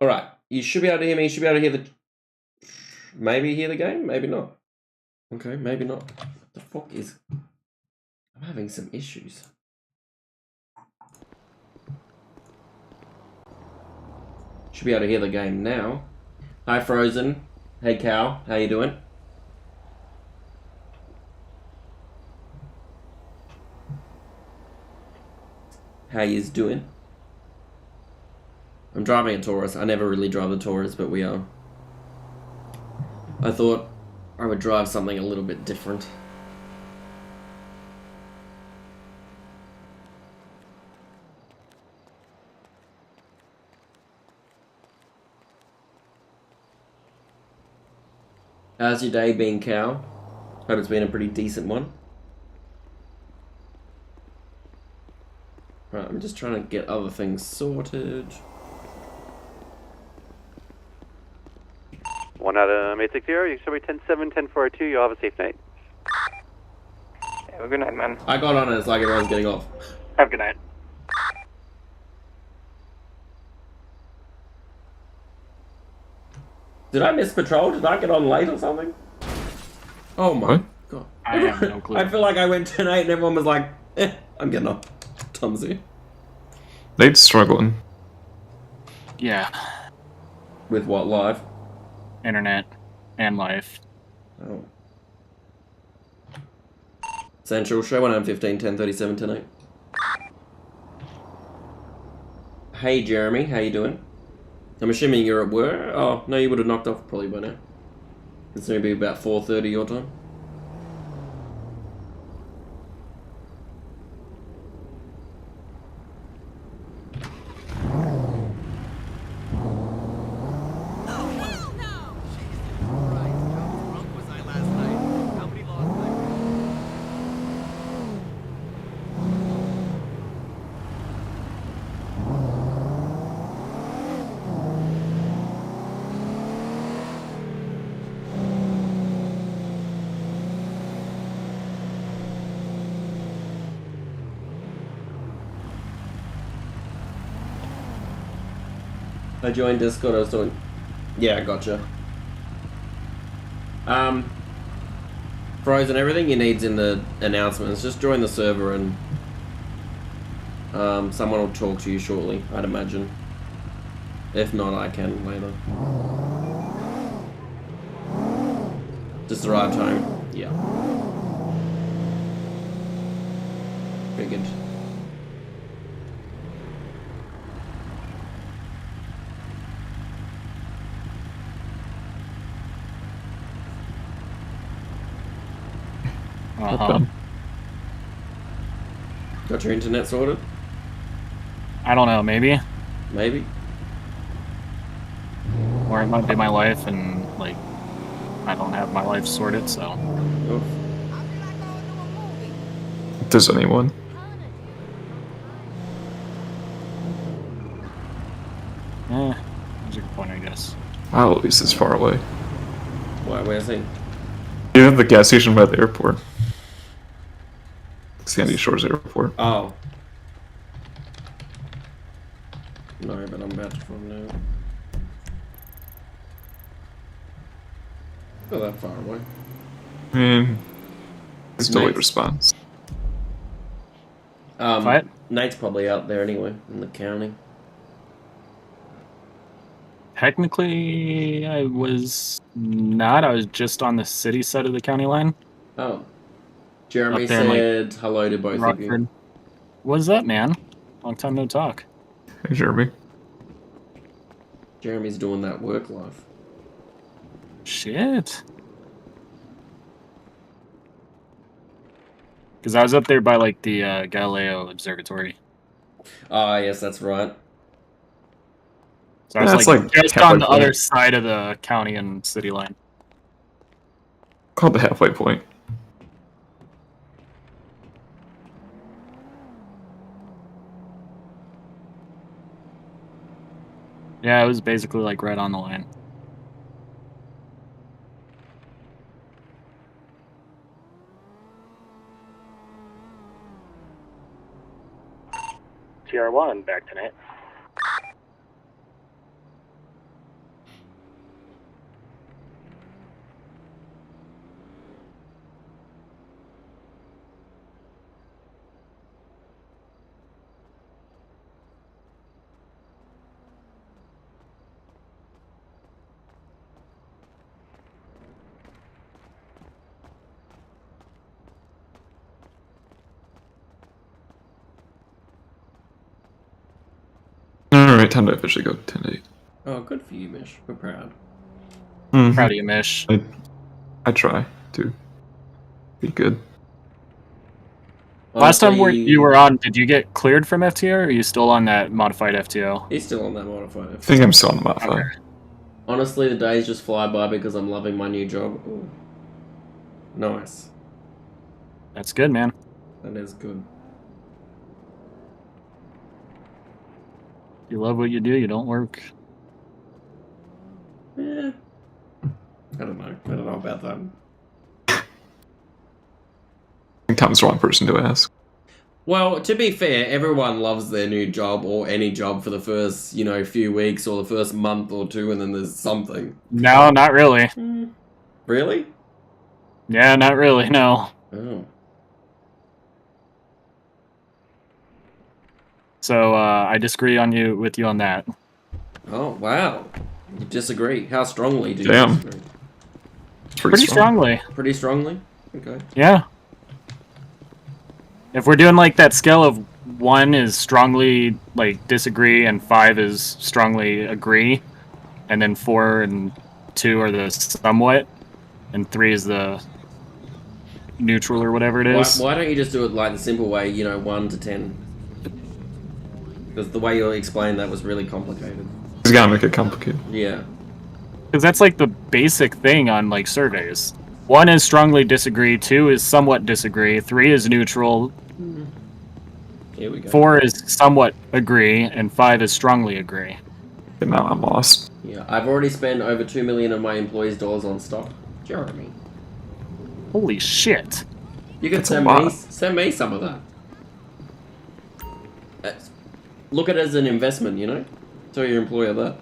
Alright, you should be able to hear me, you should be able to hear the... Maybe hear the game, maybe not. Okay, maybe not. What the fuck is... I'm having some issues. Should be able to hear the game now. Hi Frozen. Hey Cal, how you doing? How yous doing? I'm driving a Taurus. I never really drive the Taurus, but we are. I thought I would drive something a little bit different. How's your day been, Cal? Hope it's been a pretty decent one. Right, I'm just trying to get other things sorted. 1 out of 860, you should be 10-7, 10-4-2, you'll have a safe night. Have a good night, man. I got on and it's like everyone's getting off. Have a good night. Did I miss patrol? Did I get on late or something? Oh my god. I have no clue. I feel like I went 10-8 and everyone was like, I'm getting off. Tomsy. Nate's struggling. Yeah. With what, live? Internet and life. Oh. Central, show 115, 1037, 10-8. Hey Jeremy, how you doing? I'm assuming you're at work? Oh, no, you would have knocked off probably by now. It's going to be about 4:30 your time. I joined Discord, I was doing... Yeah, gotcha. Frozen, everything you need's in the announcements. Just join the server and... someone will talk to you shortly, I'd imagine. If not, I can later. Just arrived home. Yeah. Figured. Got your internet sorted? I don't know, maybe. Maybe. Or it might be my life and, like, I don't have my life sorted, so. Oof. If there's anyone. That's a good point, I guess. Wow, at least it's far away. Why, where's he? You have the gas station by the airport. Sandy Shores Airport. Oh. No, but I'm about to find out. Not that far away. I mean, it's delayed Nate's- response. What? Nate's probably out there anyway, in the county. Technically, I was not. I was just on the city side of the county line. Oh. Jeremy Up there in, said hello to both of you. Rockford. What's up, man? Long time no talk. Hey, Jeremy. Jeremy's doing that work life. Shit. Because I was up there by, like, the Galileo Observatory. Ah, yes, that's right. So I was, That's like like just halfway on the point. other side of the county and city line. Called the halfway point. Yeah, it was basically, like, right on the line. TR1 back tonight. Alright, time to officially go 10-8. Oh, good for you, Mish. We're proud. Mhm. Proud of you, Mish. I try to be good. Last time Honestly, you were on, did you get cleared from FTO, or are you still on that modified FTO? He's still on that modified. I think I'm still on the modified. Okay. Honestly, the days just fly by because I'm loving my new job. Ooh. Nice. That's good, man. That is good. You love what you do, you don't work. Yeah. I don't know. I don't know about that. I think Tom's the wrong person to ask. Well, to be fair, everyone loves their new job or any job for the first, few weeks or the first month or two, and then there's something. No, not really. Really? Yeah, not really, no. Oh. So, I disagree with you on that. Oh, wow. You disagree. How strongly do you Damn. disagree? It's Pretty strongly. Pretty strongly? Okay. Yeah. If we're doing like that scale of 1 is strongly like disagree and 5 is strongly agree, and then 4 and 2 are the somewhat, and 3 is the neutral or whatever it is. Why don't you just do it like the simple way, 1 to 10? Because the way you explained that was really complicated. He's gotta make it complicated. Yeah. Because that's like the basic thing on like surveys. 1 is strongly disagree, 2 is somewhat disagree, 3 is neutral, Here we go. 4 is somewhat agree, and 5 is strongly agree. And now I'm lost. Yeah, I've already spent over $2 million of my employees' dollars on stock. Jeremy. Holy shit. You can That's a send lot. me some of that. Look at it as an investment, Tell your employer that.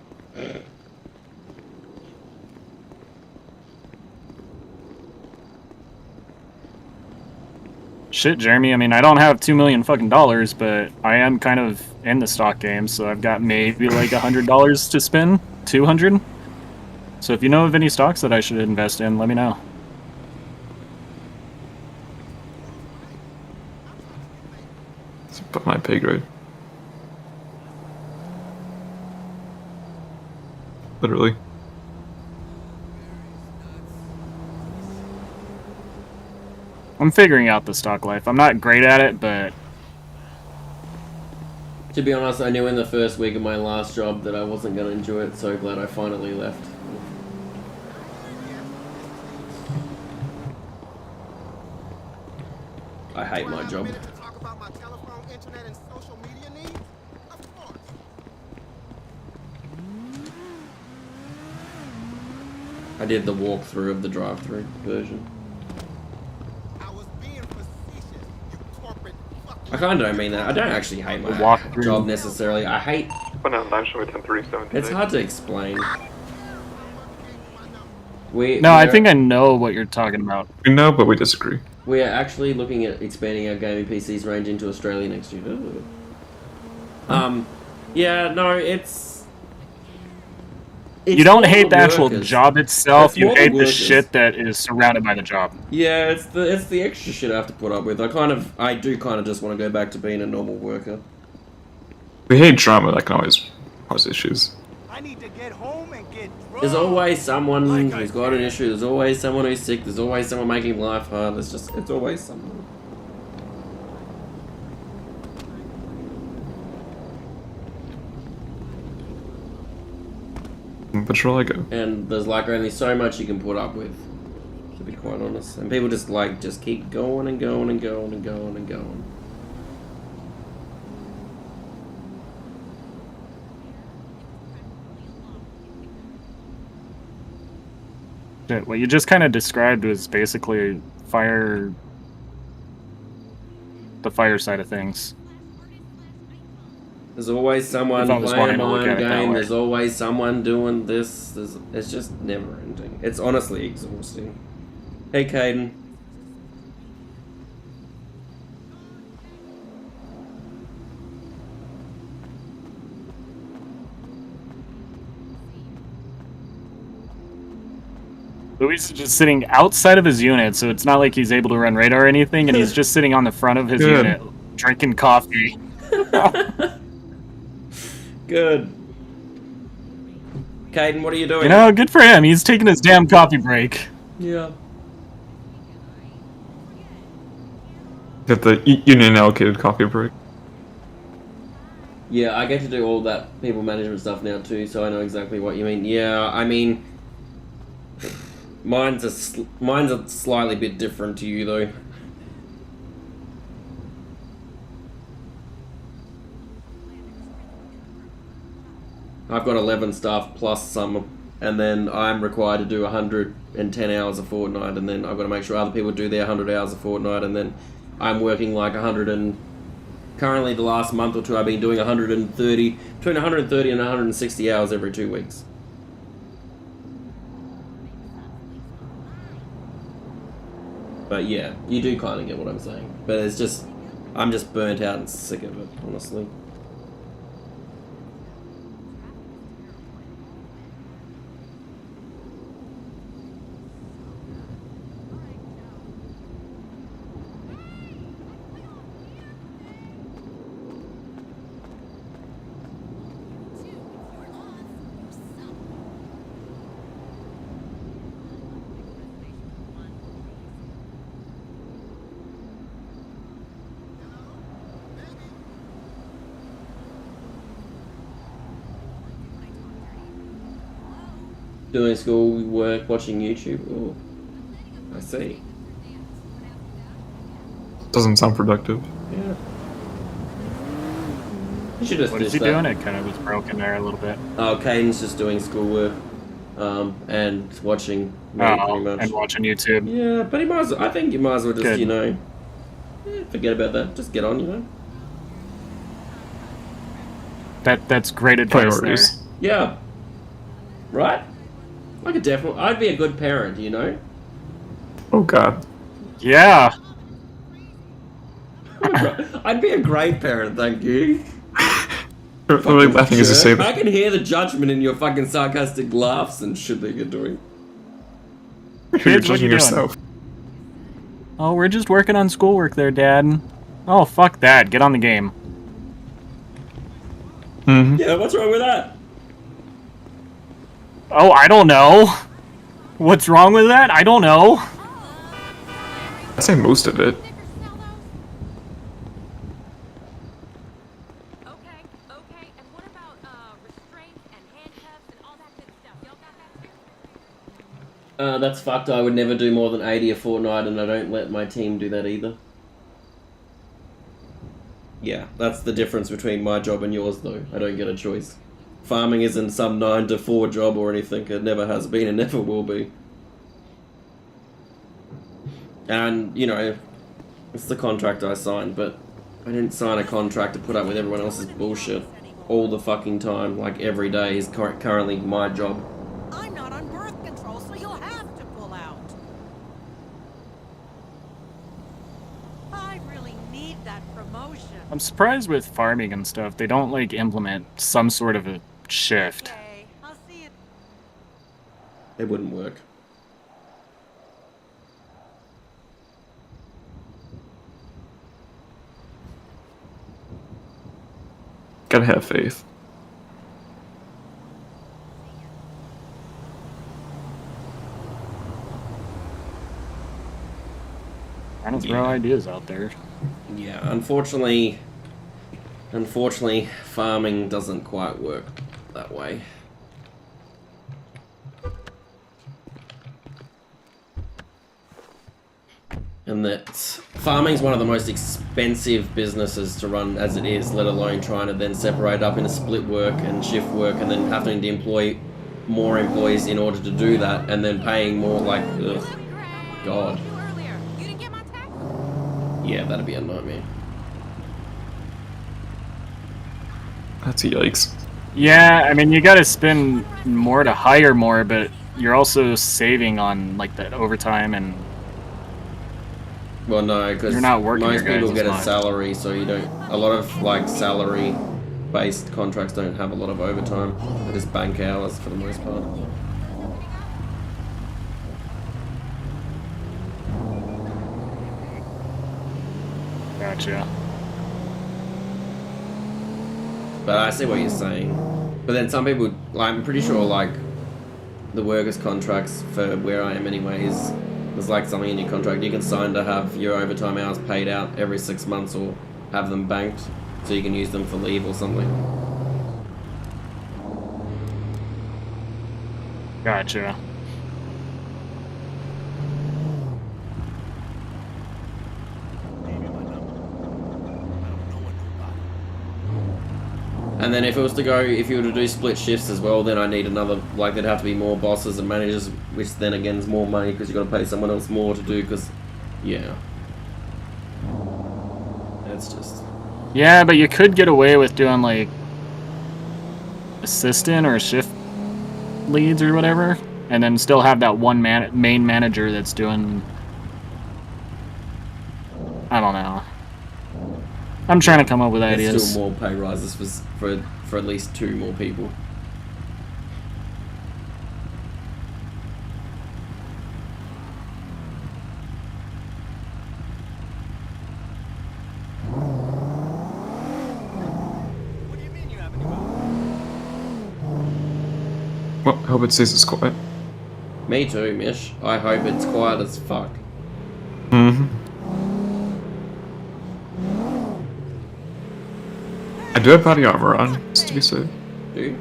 Shit, Jeremy. I mean, I don't have $2 million fucking dollars, but I am kind of in the stock game, so I've got maybe like $100 to spend, 200. So if you know of any stocks that I should invest in, let me know. It's above my pay grade. Literally. I'm figuring out the stock life. I'm not great at it, but To be honest, I knew in the first week of my last job that I wasn't going to enjoy it, so glad I finally left. I hate my job. I did the walkthrough of the drive-through version. I kind of don't mean that. I don't actually hate my walkthrough. job necessarily. I hate... It's hard to explain. I think I know what you're talking about. We know, but we disagree. We are actually looking at expanding our gaming PC's range into Australia next year. Ooh. Yeah, no, it's you don't more hate the actual workers. job itself. It's You more the hate the workers. shit that is surrounded by the job. Yeah, it's the extra shit I have to put up with. I do kind of just want to go back to being a normal worker. We hate drama that can always cause issues. I need to get home and get drunk. There's always someone who's got an issue. There's always someone who's sick. There's always someone making life hard. It's always someone. Patrol I go. And there's only so much you can put up with, to be quite honest. And people just keep going and going and going and going and going. Shit, what you just kind of described was basically the fire side of things. There's always someone If I was playing a wanting to look mind at it that game. way. There's always someone doing this. It's just never ending. It's honestly exhausting. Hey, Caden. Luis is just sitting outside of his unit, so it's not like he's able to run radar or anything, and he's just sitting on the front of his Good. unit, drinking coffee. Good. Caden, what are you doing? You know, good for him. He's taking his damn coffee break. Yeah. Get the union allocated coffee break. Yeah, I get to do all that people management stuff now too, so I know exactly what you mean. Yeah, I mean, mine's a slightly bit different to you though. I've got 11 staff plus some, and then I'm required to do 110 hours a fortnight, and then I've got to make sure other people do their 100 hours a fortnight, and then I'm working like 100 and... Currently, the last month or two, I've been doing 130, between 130 and 160 hours every 2 weeks. But yeah, you do kind of get what I'm saying. But it's just, I'm just burnt out and sick of it, honestly. Doing school work, watching YouTube. Oh, I see. Doesn't sound productive. Yeah. You should just What is he doing? It kind of was broken there a little bit. Oh, Caden's just doing schoolwork, and watching me pretty much. And watching YouTube. Yeah, but he might as well, I think you might as well just, Good. you know, forget about that. Just get on, you know. That's great advice Priorities. there. Yeah. Right? I could definitely, I'd be a good parent, you know? Oh god. Yeah. I'd be a great parent, thank you. I'm really laughing as you say I that. can hear the judgment in your fucking sarcastic laughs and shit that you're doing. You're Kids, what judging you doing? yourself. Oh, we're just working on schoolwork there, Dad. Oh, fuck that. Get on the game. Mm-hmm. Yeah, what's wrong with that? Oh, I don't know. What's wrong with that? I don't know. I'd say most of it. Okay, and what about restraints and handcuffs and all that good stuff? Y'all got that too? That's fucked. I would never do more than 80 a fortnight, and I don't let my team do that either. Yeah, that's the difference between my job and yours, though. I don't get a choice. Farming isn't some 9 to 4 job or anything. It never has been and never will be. And, you know, it's the contract I signed, but I didn't sign a contract to put up with everyone else's bullshit all the fucking time. Like, every day is currently my job. I'm not on birth control, so you'll have to pull out. I really need that promotion. I'm surprised with farming and stuff. They don't, like, implement some sort of a shift. Okay, I'll see you. It wouldn't work. Gotta have faith. Trying to throw ideas out there. Yeah, unfortunately, farming doesn't quite work that way. And that farming's one of the most expensive businesses to run as it is, let alone trying to then separate up into split work and shift work and then having to employ more employees in order to do that and then paying more, like, ugh, God. You didn't get my text? Yeah, that'd be a nightmare. That's yikes. Yeah, I mean, you gotta spend more to hire more, but you're also saving on, like, that overtime and... Well, no, because You're not working most your guys people as get a much. salary, so you don't... A lot of, like, salary-based contracts don't have a lot of overtime. They just bank hours for the most part. Gotcha. But I see what you're saying. But then some people, like, I'm pretty sure, like, the workers' contracts for where I am anyways, there's like something in your contract you can sign to have your overtime hours paid out every 6 months or have them banked so you can use them for leave or something. Gotcha. And then if it was to go, if you were to do split shifts as well, then I need another, like there'd have to be more bosses and managers, which then again is more money because you've got to pay someone else more to do, because, yeah. It's just... Yeah, but you could get away with doing like assistant or shift leads or whatever, and then still have that one main manager that's doing. I don't know. I'm trying to come up with ideas. There's still more pay rises for at least 2 more people. What do you mean you have any votes? Well, I hope it stays as quiet. Me too, Mish. I hope it's quiet as fuck. Mm-hmm. I do have body armor on, just to be safe. Do you?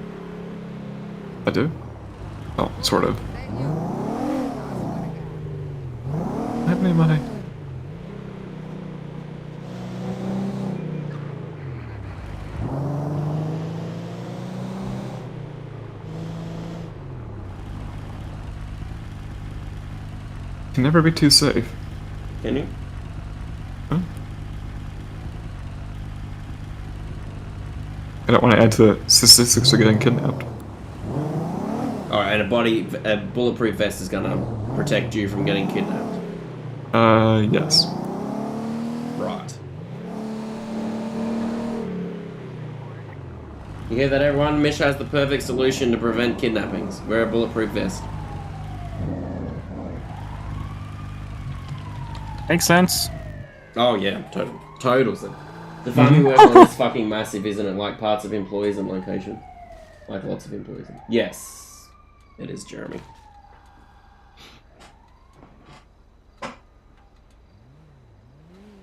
I do. Oh, sort of. I have any money. Can never be too safe. Can you? Huh? I don't want to add to the statistics of getting kidnapped. Alright, and a bulletproof vest is gonna protect you from getting kidnapped. Yes. Right. You hear that, everyone? Mish has the perfect solution to prevent kidnappings. Wear a bulletproof vest. Makes sense. Oh yeah, total sense. The fucking workload is fucking massive, isn't it? Like parts of employees and location. Like lots of employees. Yes, it is, Jeremy.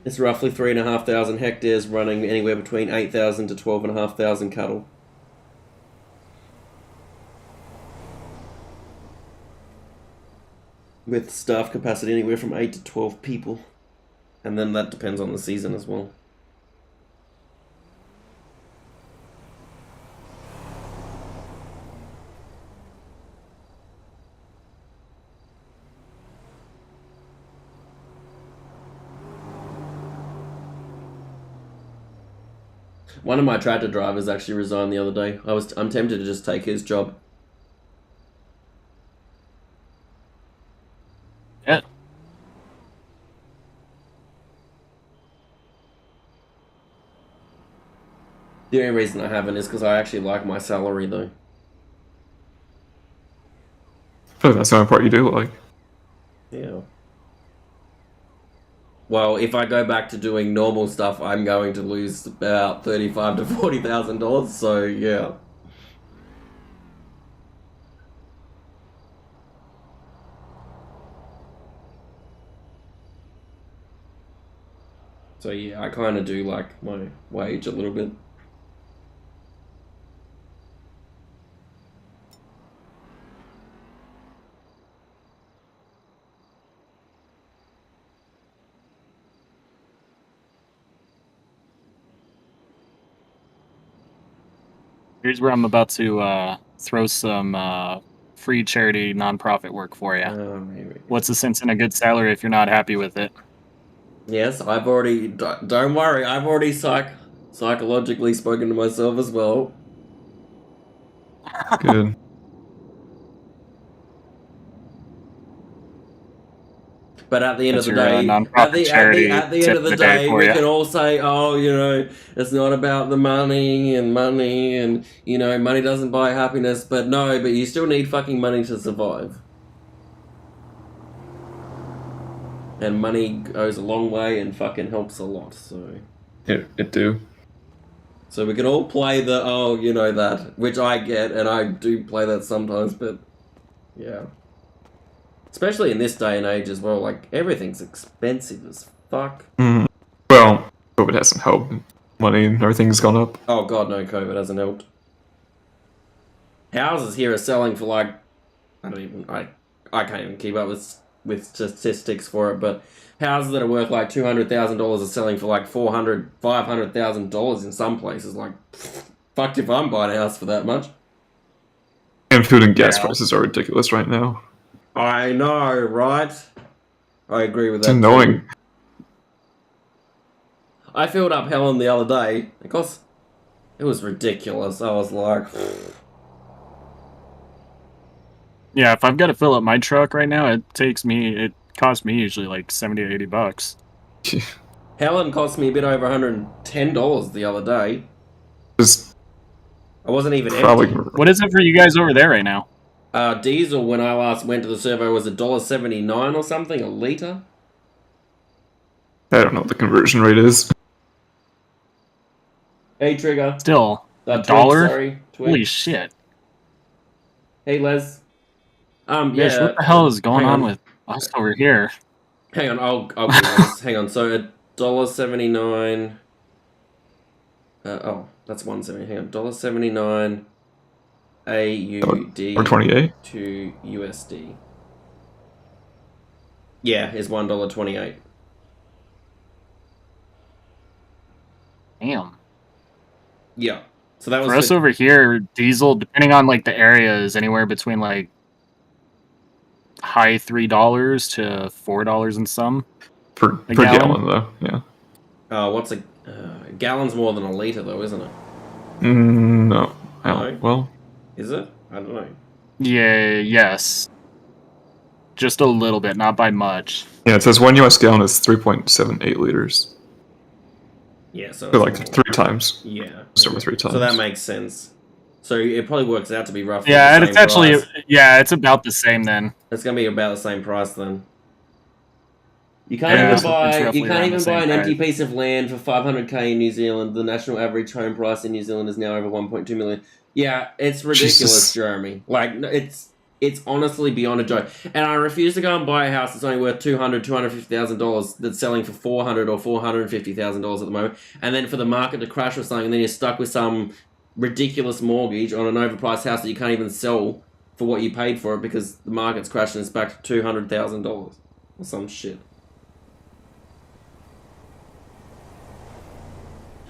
It's roughly 3,500 hectares, running anywhere between 8,000 to 12,500 cattle. With staff capacity anywhere from 8 to 12 people. And then that depends on the season as well. One of my tractor drivers actually resigned the other day. I'm tempted to just take his job. Yeah. The only reason I haven't is because I actually like my salary though. I feel like that's the only part you do like. Yeah. Well, if I go back to doing normal stuff, I'm going to lose about $35,000 to $40,000. So yeah. So yeah, I kind of do like my wage a little bit. Here's where I'm about to throw some free charity nonprofit work for you. Here we go. What's the sense in a good salary if you're not happy with it? Yes, I've already. Don't worry, I've already psychologically spoken to myself as well. Good. But at the end That's of the your, day, nonprofit charity at the end tip of the of the day day, for we ya. can all say, oh, you know, it's not about the money, and you know, money doesn't buy happiness. But no, but you still need fucking money to survive. And money goes a long way and fucking helps a lot. So It do. So we can all play the, oh, you know that, which I get, and I do play that sometimes, but yeah. Especially in this day and age as well, like, everything's expensive as fuck. Well, COVID hasn't helped. Money and everything's gone up. Oh god, no, COVID hasn't helped. Houses here are selling for like, I can't even keep up with statistics for it, but houses that are worth like $200,000 are selling for like $400,000, $500,000 in some places. Like, fucked if I'm buying a house for that much. And food and gas prices are ridiculous right now. I know, right? I agree with that. It's annoying. Too. I filled up Helen the other day because it was ridiculous. I was like, Yeah, if I've got to fill up my truck right now, it costs me usually like $70 or $80. Helen cost me a bit over $110 the other day. Just I wasn't even probably. empty. What is it for you guys over there right now? Diesel, when I last went to the servo, was $1.79 or something a litre. I don't know what the conversion rate is. Hey, Trigger. Still, Twig, $1? sorry, Twig. Holy shit. Hey, Les. Yeah. Yes, what the hell is going on with us over here? Hang on, I'll give this. Hang on, so $1.79. Oh, that's $1.70. Hang on, $1.79 AUD Or 28. to USD. Yeah, is $1.28. Damn. Yeah. So that was For us over here, diesel, depending on like the area, is anywhere between like high $3 to $4 and some. Per gallon, though, yeah. what's a gallon's more than a litre, though, isn't it? No. No? Well, Is it? I don't know. Yeah, yes. Just a little bit, not by much. yeah, it says 1 US gallon is 3.78 liters. Yeah, so So, it's like, more. 3 times. Yeah. Just over 3 times. So that makes sense. So it probably works out to be roughly Yeah, the and same it's actually, price. yeah, it's about the same then. It's gonna be about the same price then. You can't Yeah, even it's buy. roughly You can't around even the buy same an empty price. piece of land for 500k in New Zealand. The national average home price in New Zealand is now over 1.2 million. Yeah, it's ridiculous, Jesus. Jeremy. Like it's honestly beyond a joke. And I refuse to go and buy a house that's only worth $250,000 that's selling for $400,000 or $450,000 at the moment, and then for the market to crash or something, and then you're stuck with some ridiculous mortgage on an overpriced house that you can't even sell for what you paid for it because the market's crashed and it's back to $200,000 or some shit.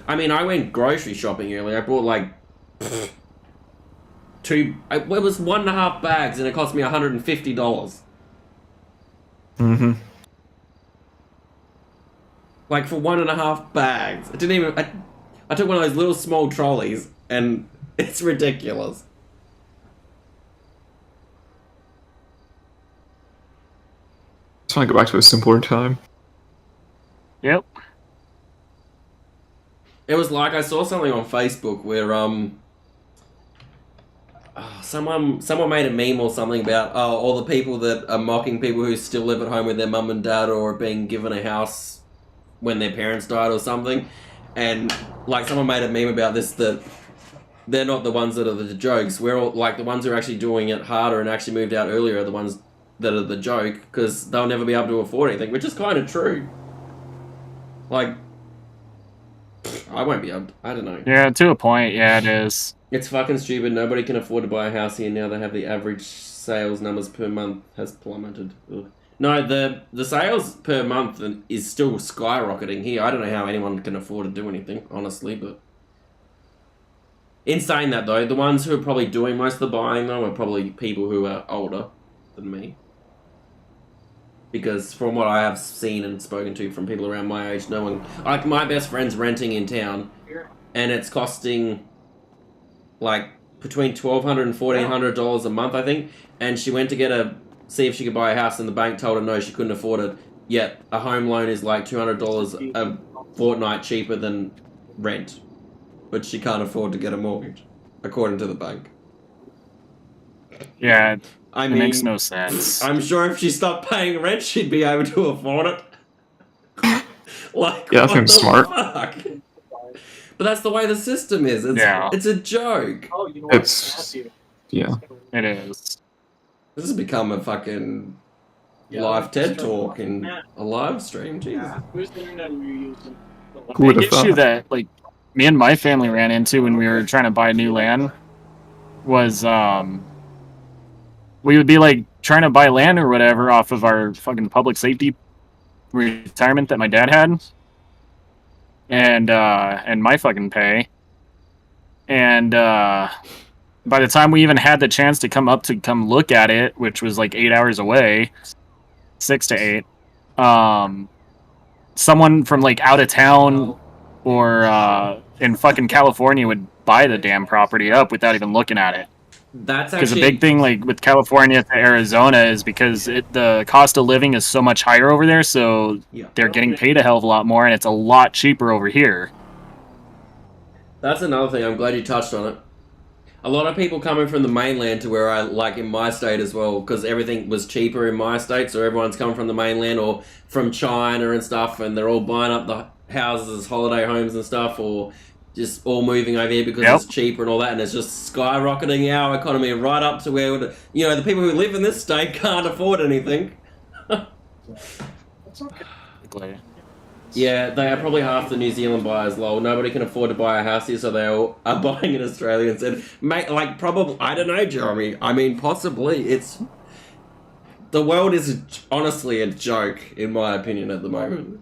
I mean, I went grocery shopping earlier. I bought like it was 1.5 bags and it cost me $150. Mm-hmm. Like for 1.5 bags. I didn't even. I took one of those little small trolleys and it's ridiculous. Just want to go back to a simpler time. Yep. It was like I saw something on Facebook where someone made a meme or something about all the people that are mocking people who still live at home with their mum and dad or are being given a house when their parents died or something, and like someone made a meme about this that they're not the ones that are the jokes. We're all like the ones who are actually doing it harder and actually moved out earlier are the ones that are the joke because they'll never be able to afford anything, which is kind of true. Like, I won't be able. I don't know. Yeah, to a point, yeah, it is. It's fucking stupid. Nobody can afford to buy a house here now. They have the average sales numbers per month has plummeted. Ugh. No, the sales per month is still skyrocketing here. I don't know how anyone can afford to do anything, honestly, but... In saying that, though, the ones who are probably doing most of the buying, though, are probably people who are older than me. Because from what I have seen and spoken to from people around my age, no one... Like, my best friend's renting in town, and it's costing, like, between $1,200 and $1,400 a month, I think, and she went to see if she could buy a house, and the bank told her no, she couldn't afford it, yet a home loan is like $200 a fortnight cheaper than rent. But she can't afford to get a mortgage, according to the bank. Yeah, It makes no sense. I'm sure if she stopped paying rent, she'd be able to afford it. Like, Yeah, I what think the smart. fuck? But that's the way the system is. It's a joke. It's yeah. It is. This has become a fucking live TED talk and a live stream. Jesus. Who would The have issue thought? that like me and my family ran into when we were trying to buy new land was we would be like trying to buy land or whatever off of our fucking public safety retirement that my dad had, and my fucking pay, and by the time we even had the chance to come look at it, which was like 8 hours away, 6 to 8, someone from like out of town or in fucking California would buy the damn property up without even looking at it. That's Because the actually big thing, like with California to Arizona, is because the cost of living is so much higher over there, so Yeah. they're getting paid a hell of a lot more, and it's a lot cheaper over here. That's another thing. I'm glad you touched on it. A lot of people coming from the mainland to where I like in my state as well, because everything was cheaper in my state, so everyone's coming from the mainland or from China and stuff, and they're all buying up the houses as holiday homes and stuff, or just all moving over here because it's cheaper and all that, and it's just skyrocketing our economy right up to where, the people who live in this state can't afford anything. Yeah, they are probably half the New Zealand buyers, lol. Nobody can afford to buy a house here, so they all are buying in Australia instead. Mate, like, probably, I don't know, Jeremy. I mean, possibly, the world is honestly a joke, in my opinion, at the moment.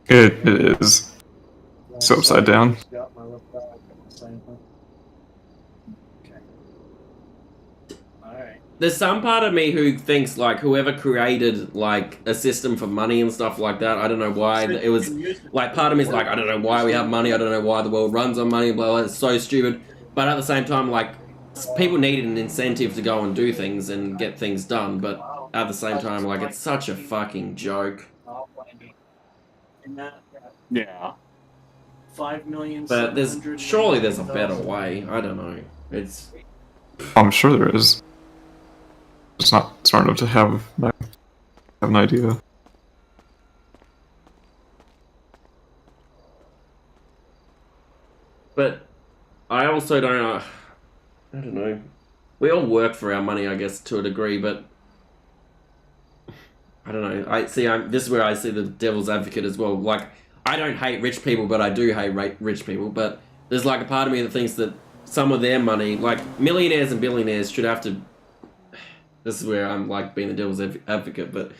It is so upside down. There's some part of me who thinks, like, whoever created, like, a system for money and stuff like that, I don't know why, it was, like, part of me is like, I don't know why we have money, I don't know why the world runs on money, blah, blah, it's so stupid, but at the same time, like, people need an incentive to go and do things and get things done, but at the same time, like, it's such a fucking joke. Yeah. But surely there's a better way, I don't know, I'm sure there is. It's not smart enough to have an idea. But I also don't know. We all work for our money, I guess, to a degree, but I don't know. This is where I see the devil's advocate as well. Like, I don't hate rich people, but I do hate rich people. But there's like a part of me that thinks that some of their money, like millionaires and billionaires, should have to. This is where I'm like being the devil's advocate, but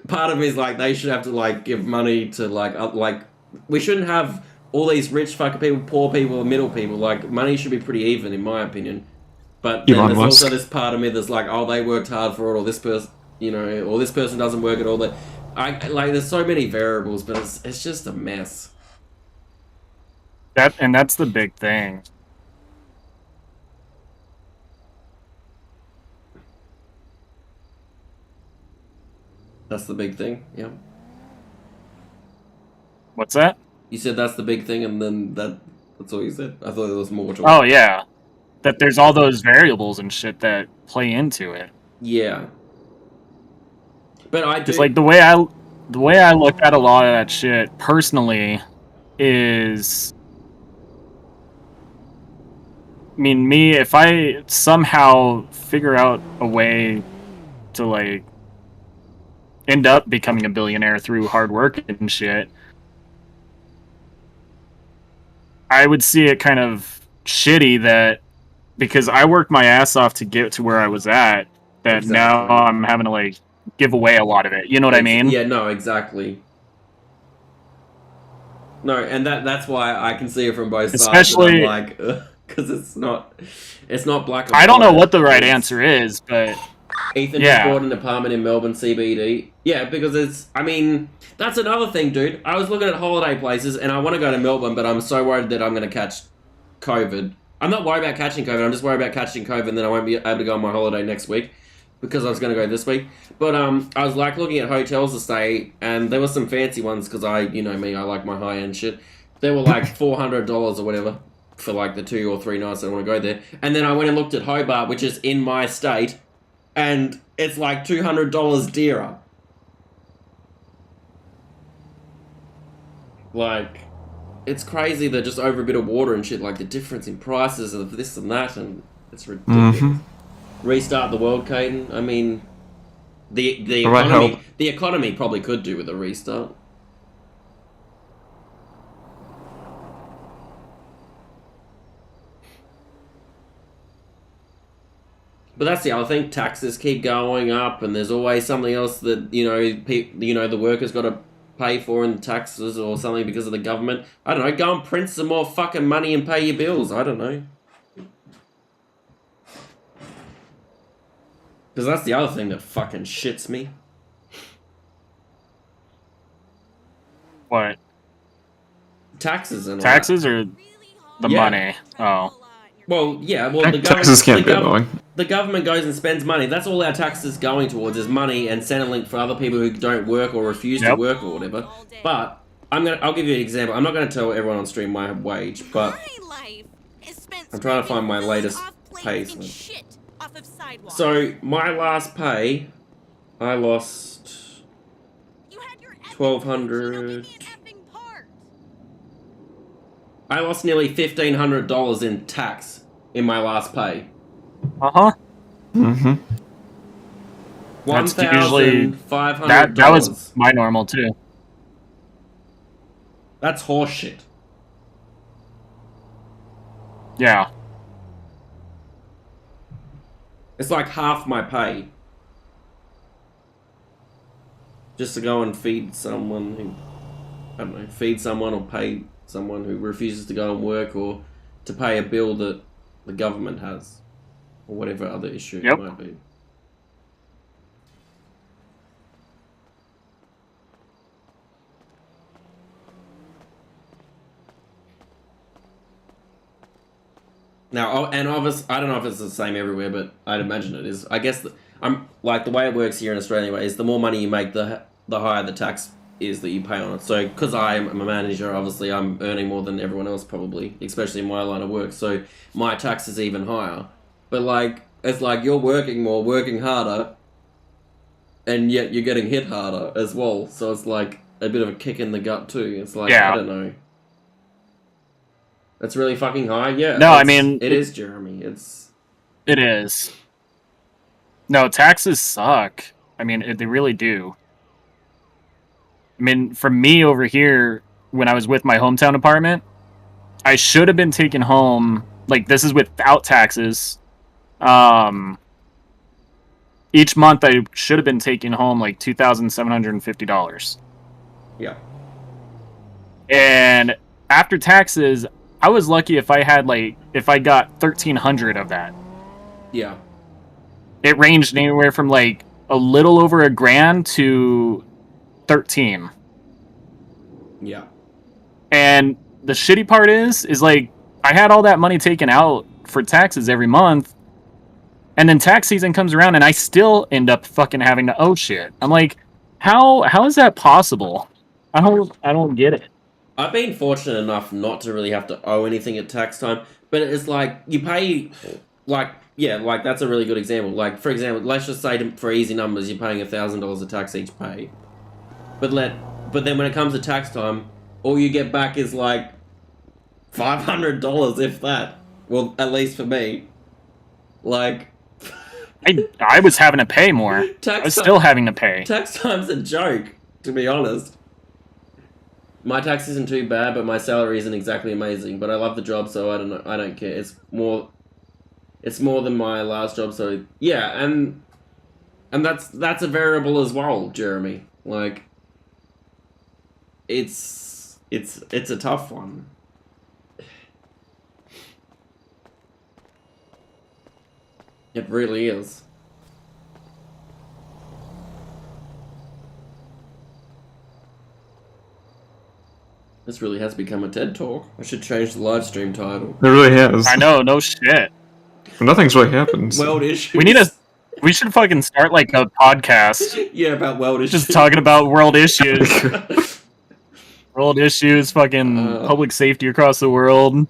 part of me is like they should have to like give money to like we shouldn't have all these rich fucking people, poor people, middle people. Like money should be pretty even, in my opinion. But then there's also this part of me that's like, oh, they worked hard for it, or this person, or this person doesn't work at all. That there's so many variables, but it's just a mess. That's the big thing. That's the big thing, yeah. What's that? You said that's the big thing, and then that's all you said? I thought there was more to it. Oh, yeah. That there's all those variables and shit that play into it. Yeah. But I do... It's like the way I look at a lot of that shit, personally, is... I mean, if I somehow figure out a way to, like, end up becoming a billionaire through hard work and shit, I would see it kind of shitty that because I worked my ass off to get to where I was at, that exactly. Now I'm having to like give away a lot of it. You know what I mean? Yeah, no, exactly. No, and that's why I can see it from both sides. Especially like, because it's not black and white. I don't know what the right answer is, but Ethan just bought an apartment in Melbourne CBD. Yeah, because that's another thing, dude. I was looking at holiday places, and I want to go to Melbourne, but I'm so worried that I'm going to catch COVID. I'm not worried about catching COVID. I'm just worried about catching COVID, and then I won't be able to go on my holiday next week because I was going to go this week. But I was like looking at hotels to stay, and there were some fancy ones because you know me, I like my high-end shit. They were like $400 or whatever for like the 2 or 3 nights that I want to go there. And then I went and looked at Hobart, which is in my state, and it's like $200 dearer. Like, it's crazy that just over a bit of water and shit, like the difference in prices of this and that, and it's ridiculous. Restart the world, Caden. I mean, the It might help. economy probably could do with a restart. But that's the other thing. Taxes keep going up, and there's always something else that the workers got to pay for in taxes or something because of the government. I don't know. Go and print some more fucking money and pay your bills. I don't know. Because that's the other thing that fucking shits me. What? Taxes and all Taxes or the Yeah. money? Oh. Well, yeah. Well, Taxes can't be annoying. The government goes and spends money. That's all our taxes going towards is money and Centrelink for other people who don't work or refuse to work or whatever. But I'll give you an example. I'm not going to tell everyone on stream my wage, but I'm trying to find my latest pay slip. So my last pay, I lost 1,200. I lost nearly $1,500 in tax in my last pay. Uh-huh. Mm-hmm. That's usually $1,500. that was my normal too. That's horseshit. Yeah. It's like half my pay. Just to go and feed someone who, I don't know, feed someone or pay someone who refuses to go and work, or to pay a bill that the government has, or whatever other issue it might be. Now, and obviously, I don't know if it's the same everywhere, but I'd imagine it is. I guess I'm like the way it works here in Australia anyway, is the more money you make, the higher the tax is that you pay on it. So, because I'm a manager, obviously I'm earning more than everyone else probably, especially in my line of work. So my tax is even higher. But like, it's like you're working more, working harder, and yet you're getting hit harder as well. So it's like a bit of a kick in the gut too. It's like, I don't know. That's really fucking high. Yeah. No, I mean it is, Jeremy. It is. No, taxes suck. I mean, they really do. I mean, for me over here, when I was with my hometown apartment, I should have been taking home, like, this is without taxes. Each month I should have been taking home like $2,750. Yeah. And after taxes, I was lucky if I got 1,300 of that. Yeah. It ranged anywhere from like a little over $1,000 to 13. Yeah. And the shitty part is like I had all that money taken out for taxes every month, and then tax season comes around and I still end up fucking having to owe shit. I'm like, how is that possible? I don't get it. I've been fortunate enough not to really have to owe anything at tax time, but it's like you pay, like, yeah, like that's a really good example. Like, for example, let's just say for easy numbers, you're paying $1,000 of tax each pay. But then when it comes to tax time, all you get back is like $500, if that. Well, at least for me. Like, I was having to pay more. I was still having to pay. Tax time's a joke, to be honest. My tax isn't too bad, but my salary isn't exactly amazing. But I love the job, so I don't care. It's more than my last job, so yeah, and that's a variable as well, Jeremy. Like, it's a tough one. It really is. This really has become a TED Talk. I should change the live stream title. It really has. I know, no shit. Nothing's really happened. World issues. We should fucking start like a podcast. Yeah, about world issues. Just talking about world issues. World issues, fucking public safety across the world.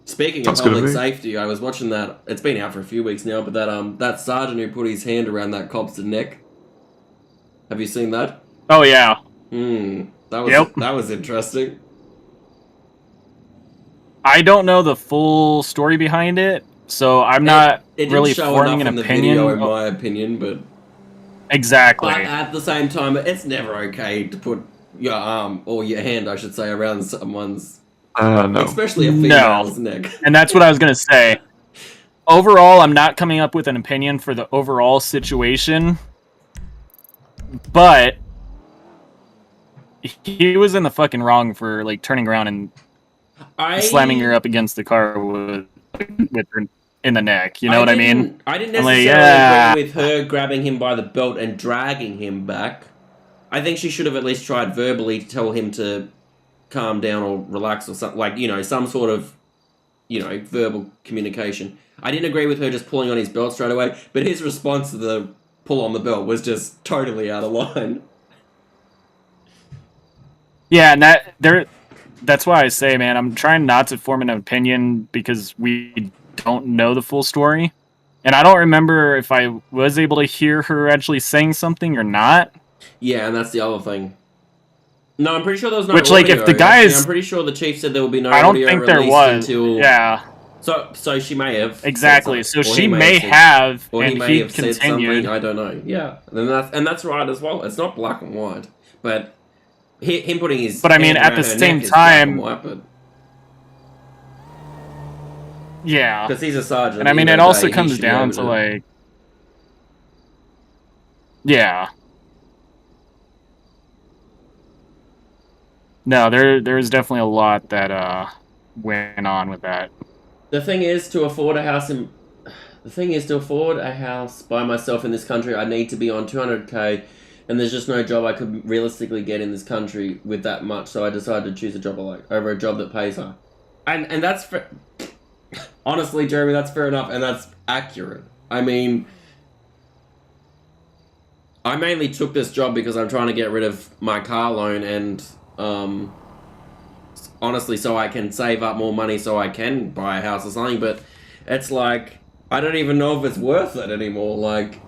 Speaking of public safety, I was watching that. It's been out for a few weeks now, but that sergeant who put his hand around that cop's neck. Have you seen that? Oh yeah. That was interesting. I don't know the full story behind it, so I'm not It didn't really show forming enough an in the opinion. video, in my opinion, but Exactly. at the same time, it's never okay to put your arm or your hand, I should say, around someone's, No. especially a female's neck. And that's what I was gonna say. Overall, I'm not coming up with an opinion for the overall situation, but he was in the fucking wrong for like turning around and slamming her up against the car with her in the neck. You know what I mean? I didn't I'm like, necessarily agree with her grabbing him by the belt and dragging him back. I think she should have at least tried verbally to tell him to calm down or relax or something, like, you know, some sort of, you know, verbal communication. I didn't agree with her just pulling on his belt straight away, but his response to the pull on the belt was just totally out of line. Yeah, and that's why I say, man, I'm trying not to form an opinion because we don't know the full story. And I don't remember if I was able to hear her actually saying something or not. Yeah, and that's the other thing. No, I'm pretty sure there was no Which, audio. like, if the guys... Actually, I'm pretty sure the chief said there will be no I don't audio think there released was. until... Yeah. So she may have. Exactly. So she may said, have, or and he may he have said continued. something. I don't know. Yeah, and that's right as well. It's not black and white, but him putting his. But I mean, hand at the around her same neck is black and time, white, but yeah. because he's a sergeant, And I mean, at it the end of also the day, he comes should be down able to like, yeah. No, there's definitely a lot that went on with that. The thing is, to afford a house by myself in this country, I need to be on 200k, and there's just no job I could realistically get in this country with that much. So I decided to choose a job I like over a job that pays her, and that's honestly, Jeremy, that's fair enough, and that's accurate. I mean, I mainly took this job because I'm trying to get rid of my car loan and. Honestly, so I can save up more money so I can buy a house or something, but it's like, I don't even know if it's worth it anymore. Like,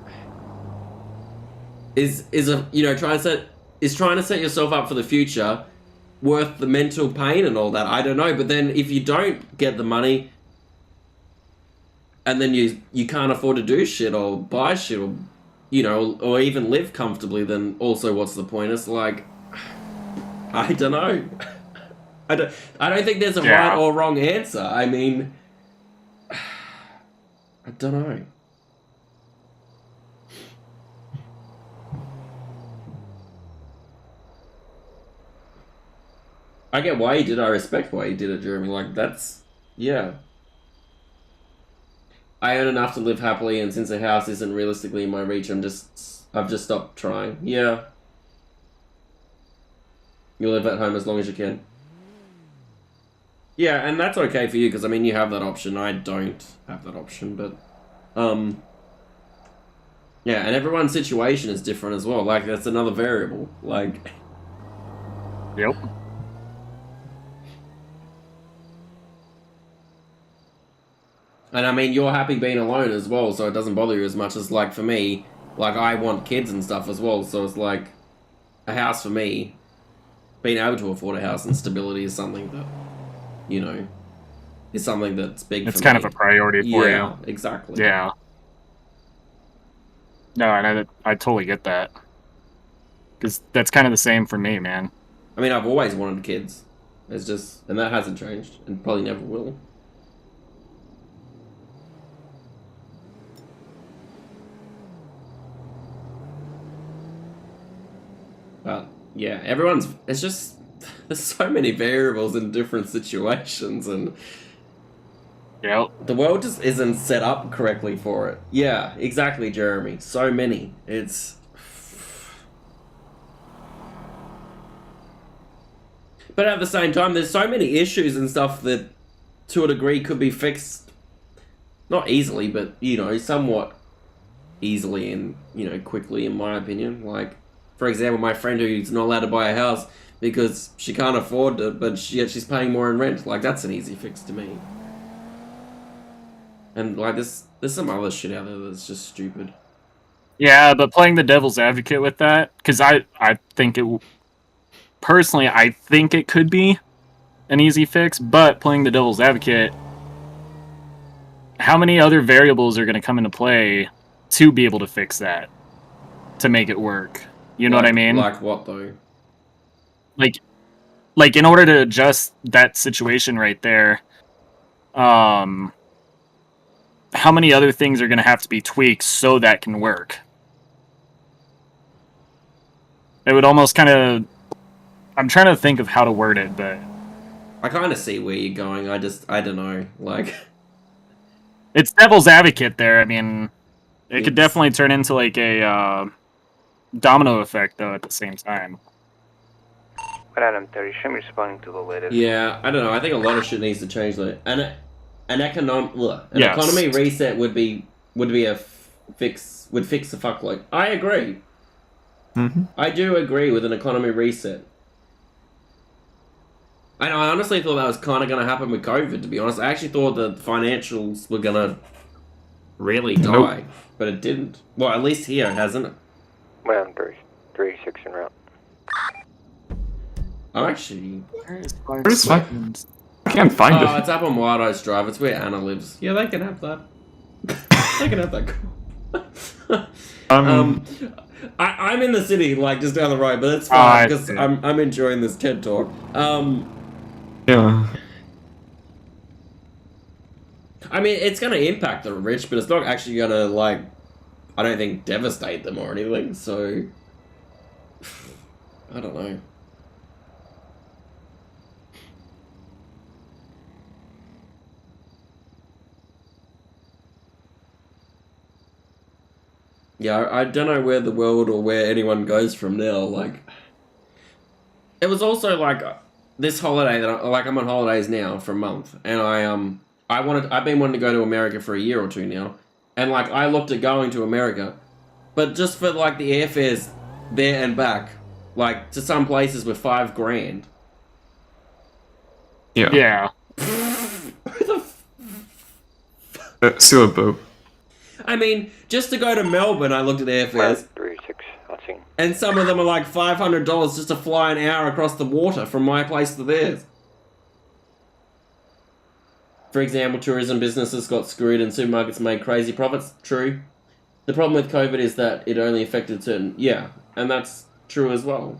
trying to set yourself up for the future worth the mental pain and all that? I don't know, but then if you don't get the money and then you can't afford to do shit or buy shit or, you know, or even live comfortably, then also what's the point? It's like, I don't know. I don't think there's a right or wrong answer. I mean, I don't know. I get why he did it. I respect why he did it, Jeremy. Like, that's... Yeah. I earn enough to live happily, and since a house isn't realistically in my reach, I've just stopped trying. Yeah. You live at home as long as you can. Yeah, and that's okay for you, because, I mean, you have that option. I don't have that option, but... Yeah, and everyone's situation is different as well. Like, that's another variable. Like... Yep. And, I mean, you're happy being alone as well, so it doesn't bother you as much as, like, for me. Like, I want kids and stuff as well, so it's like... A house for me... Being able to afford a house and stability is something that... You know, is something that's big for me. It's kind of a priority for you. Yeah, exactly. Yeah. No, and I totally get that. Because that's kind of the same for me, man. I mean, I've always wanted kids. It's just... And that hasn't changed. And probably never will. But, yeah, everyone's... It's just... There's so many variables in different situations, and... Yep. The world just isn't set up correctly for it. Yeah, exactly, Jeremy. So many. It's... But at the same time, there's so many issues and stuff that, to a degree, could be fixed... Not easily, but, you know, somewhat easily and, you know, quickly, in my opinion. Like, for example, my friend who's not allowed to buy a house because she can't afford it, but yet she's paying more in rent. Like, that's an easy fix to me. And, like, there's some other shit out there that's just stupid. Yeah, but playing the devil's advocate with that, because I think personally, I think it could be an easy fix, but playing the devil's advocate, how many other variables are going to come into play to be able to fix that, to make it work? You know what I mean? Like what though? Like in order to adjust that situation right there, how many other things are going to have to be tweaked so that can work? It would almost kind of... I'm trying to think of how to word it, but... I kind of see where you're going. I don't know. Like... It's devil's advocate there. I mean, it could definitely turn into like a domino effect, though, at the same time. Adam 30, show me responding to the latest. Yeah, I don't know. I think a lot of shit needs to change though. An Yes. economy reset would be a fix. Would fix the fuckload. I agree. Mm-hmm. I do agree with an economy reset. I honestly thought that was kind of going to happen with COVID, to be honest. I actually thought that financials were going to really die, Nope. but it didn't. Well, at least here, hasn't it? Well, 36 en route. I'm actually... Where's my... I can't find Oh, it. it's up on Wild Eyes Drive. It's where Anna lives. Yeah, they can have that. They can have that. I'm in the city, like, just down the road, but it's fine, because I'm enjoying this TED Talk. Yeah. I mean, it's going to impact the rich, but it's not actually going to, like, I don't think, devastate them or anything, so... I don't know. Yeah, I don't know where the world or where anyone goes from now, like... It was also, like, this holiday, that I'm on holidays now for a month, and I've been wanting to go to America for a year or two now, and, like, I looked at going to America, but just for, like, the airfares there and back, like, to some places were $5,000. Yeah. Yeah. Seal a boat. I mean, just to go to Melbourne, I looked at airfares, 36, I'll see. and some of them are like $500 just to fly an hour across the water from my place to theirs. For example, tourism businesses got screwed and supermarkets made crazy profits. True. The problem with COVID is that it only affected certain... Yeah, and that's true as well.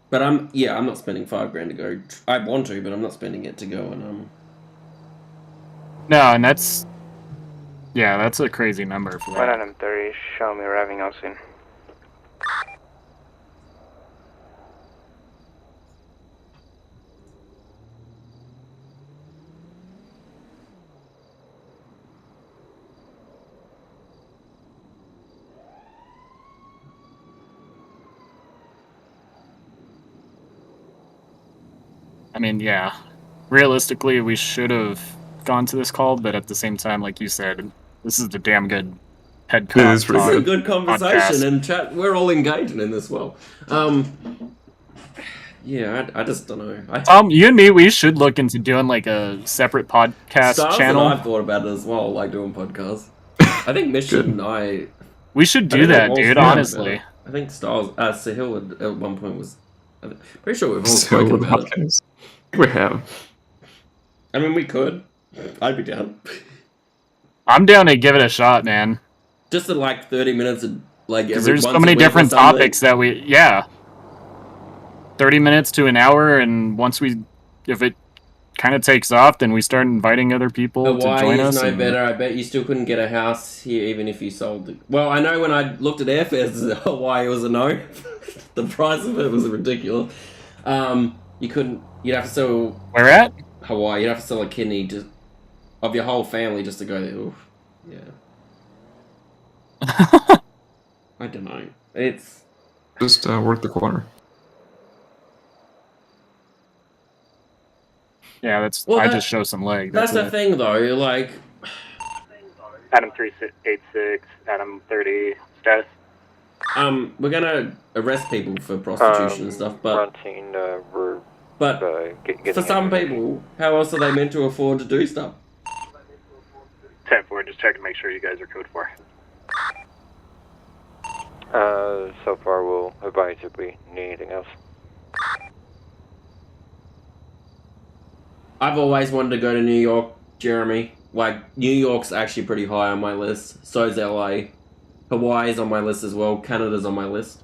But I'm not spending $5,000 to go. I want to, but I'm not spending it to go and No, and that's... Yeah, that's a crazy number for that. Adam 30, show me arriving on scene. I mean, yeah. Realistically, we should have gone to this call, but at the same time, like you said, this is a damn good head It talk. is pretty This is a good. good conversation Podcast. and chat. We're all engaging in this well. Yeah, I just don't know. You and me, we should look into doing like a separate podcast Stars channel. and I've thought about it as well, like doing podcasts. I think Mission and We should I do don't know that, what dude, else we had honestly. about it. I think Stars, Sahil at one point was... I'm pretty sure we've all Seal spoken the about it. podcast. We have. I mean, we could. I'd be down. I'm down to give it a shot, man. Just in like 30 minutes of like 'Cause every there's once so a many week or different something. topics that we... Yeah. 30 minutes to an hour, and once we... If it kind of takes off, then we start inviting other people to Hawaii join is us. no and- better. I bet you still couldn't get a house here even if you sold it. Well, I know when I looked at airfares, Hawaii was a no. The price of it was ridiculous. You couldn't... You'd have to sell... Where at? Hawaii, you'd have to sell a kidney just of your whole family just to go there. Oof. Yeah. I don't know. It's... Just work the corner. Yeah, that's... Well, I that- just show some leg. That's the it. thing, though. Like, Adam 386, Adam 30, status. we're gonna arrest people for prostitution and stuff, but Fronting, we're getting for some people, how else are they meant to afford to do stuff? 10-4, just checking to make sure you guys are code 4. So far we'll advise if we need anything else. I've always wanted to go to New York, Jeremy. Like, New York's actually pretty high on my list. So is LA. Hawaii's on my list as well. Canada's on my list.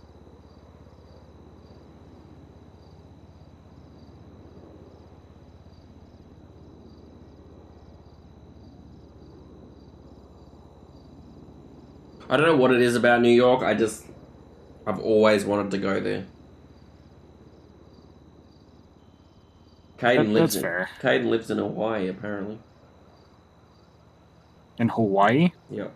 I don't know what it is about New York. I've always wanted to go there. That's fair. Caden lives in Hawaii, apparently. In Hawaii? Yep.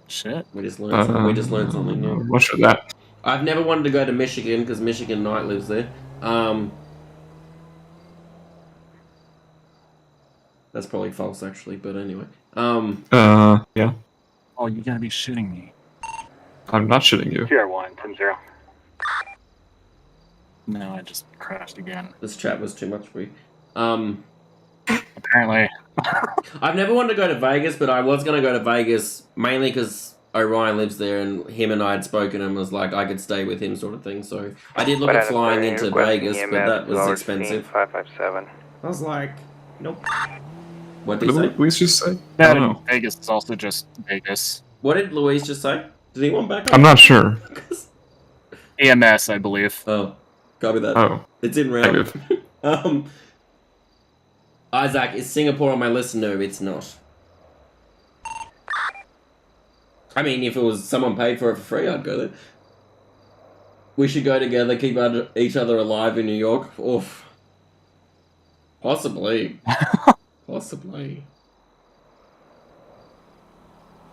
Shit. We just learned something new. I'm not sure that. I've never wanted to go to Michigan because Michigan Knight lives there. That's probably false, actually. But anyway. Yeah. Oh, you gotta be shitting me. I'm not shitting you. TR1, 10-0. No, I just crashed again. This chat was too much for you. Apparently. I've never wanted to go to Vegas, but I was going to go to Vegas mainly because Orion lives there and him and I had spoken and was like I could stay with him sort of thing. So I did look at flying into Vegas, but that was expensive. 557. I was like, nope. What did he say? Louise just say? I That don't in know. Vegas is also just Vegas. What did Louise just say? Did he want back up? I'm not sure. EMS, I believe. Oh, copy that. Oh. It's in round. Negative. Isaac, is Singapore on my list? No, it's not. I mean, if it was someone paid for it for free, I'd go there. We should go together, keep each other alive in New York. Oof. Possibly. Possibly.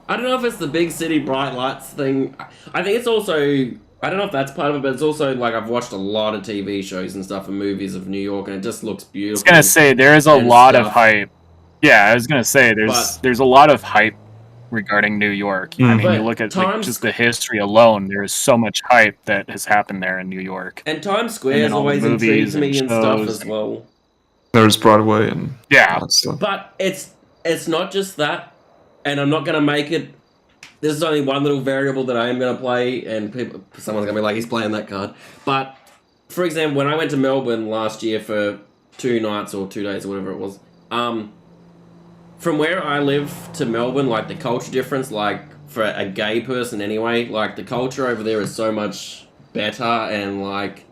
I don't know if it's the big city bright lights thing. I think it's also... I don't know if that's part of it, but it's also like I've watched a lot of TV shows and stuff and movies of New York, and it just looks beautiful. I was gonna say there is a lot of hype. Yeah, I was gonna say there's a lot of hype regarding New York. I mean, But you look at like, just the history alone. There is so much hype that has happened there in New York. And Times Square And has then all the always movies intrigued me and and stuff shows. as well. There's Broadway and Yeah. all that stuff. But it's not just that, and I'm not gonna make it. This is only one little variable that I am gonna play, and someone's gonna be like, he's playing that card. But for example, when I went to Melbourne last year for 2 nights or 2 days or whatever it was, from where I live to Melbourne, like the culture difference, like for a gay person anyway, like the culture over there is so much better, and like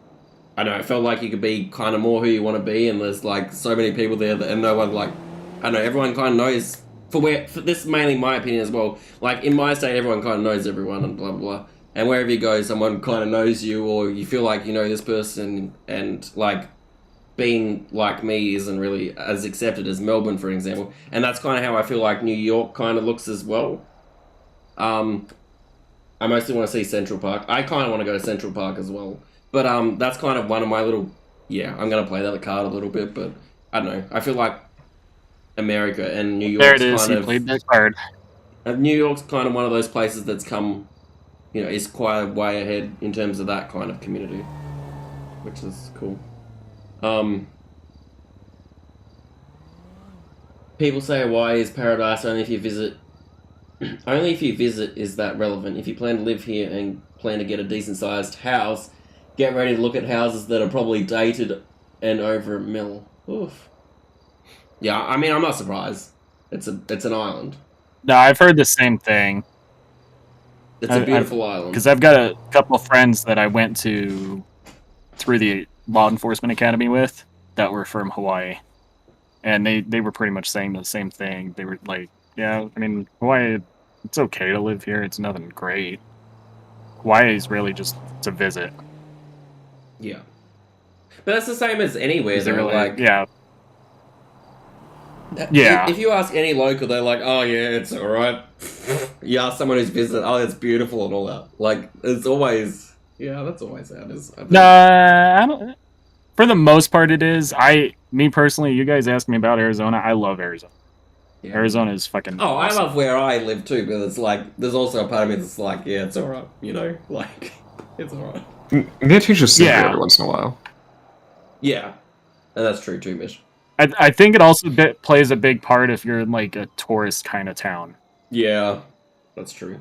I don't know, it felt like you could be kind of more who you want to be, and there's like so many people there that, and no one like, I don't know, everyone kind of knows. For this is mainly my opinion as well. Like in my state, everyone kind of knows everyone and blah blah blah. And wherever you go, someone kind of knows you, or you feel like you know this person, and like being like me isn't really as accepted as Melbourne, for example. And that's kind of how I feel like New York kind of looks as well. I mostly want to see Central Park. I kind of want to go to Central Park as well. But that's kind of one of my little... Yeah, I'm going to play that card a little bit, but I don't know. I feel like America and New York's There it is. kind You of... played that card. New York's kind of one of those places that's come... You know, is quite a way ahead in terms of that kind of community. Which is cool. People say Hawaii is paradise only if you visit. Only if you visit is that relevant. If you plan to live here and plan to get a decent sized house, get ready to look at houses that are probably dated and over a mil. Oof. Yeah, I mean, I'm not surprised. It's an island. No, I've heard the same thing. It's a beautiful island. Because I've got a couple of friends that I went to through the law enforcement academy with that were from Hawaii. And they were pretty much saying the same thing. They were like, yeah, I mean, Hawaii, it's okay to live here. It's nothing great. Hawaii is really just to visit. Yeah. But that's the same as anywhere. They're Really, like... yeah. Yeah. If you ask any local, they're like, oh yeah, it's alright. You ask someone who's visited, oh, it's beautiful and all that. Like, it's always... Yeah, that's always how it is. No, I don't... For the most part, it is. Me personally, you guys asked me about Arizona. I love Arizona. Yeah. Arizona is fucking Oh, awesome. I love where I live too, but it's like, there's also a part of me that's like, yeah, it's alright, you know? Like, it's alright. They change the scenery Yeah. every once in a while. Yeah. And that's true too, Mish. I think it also plays a big part if you're in like a tourist kind of town. Yeah, that's true.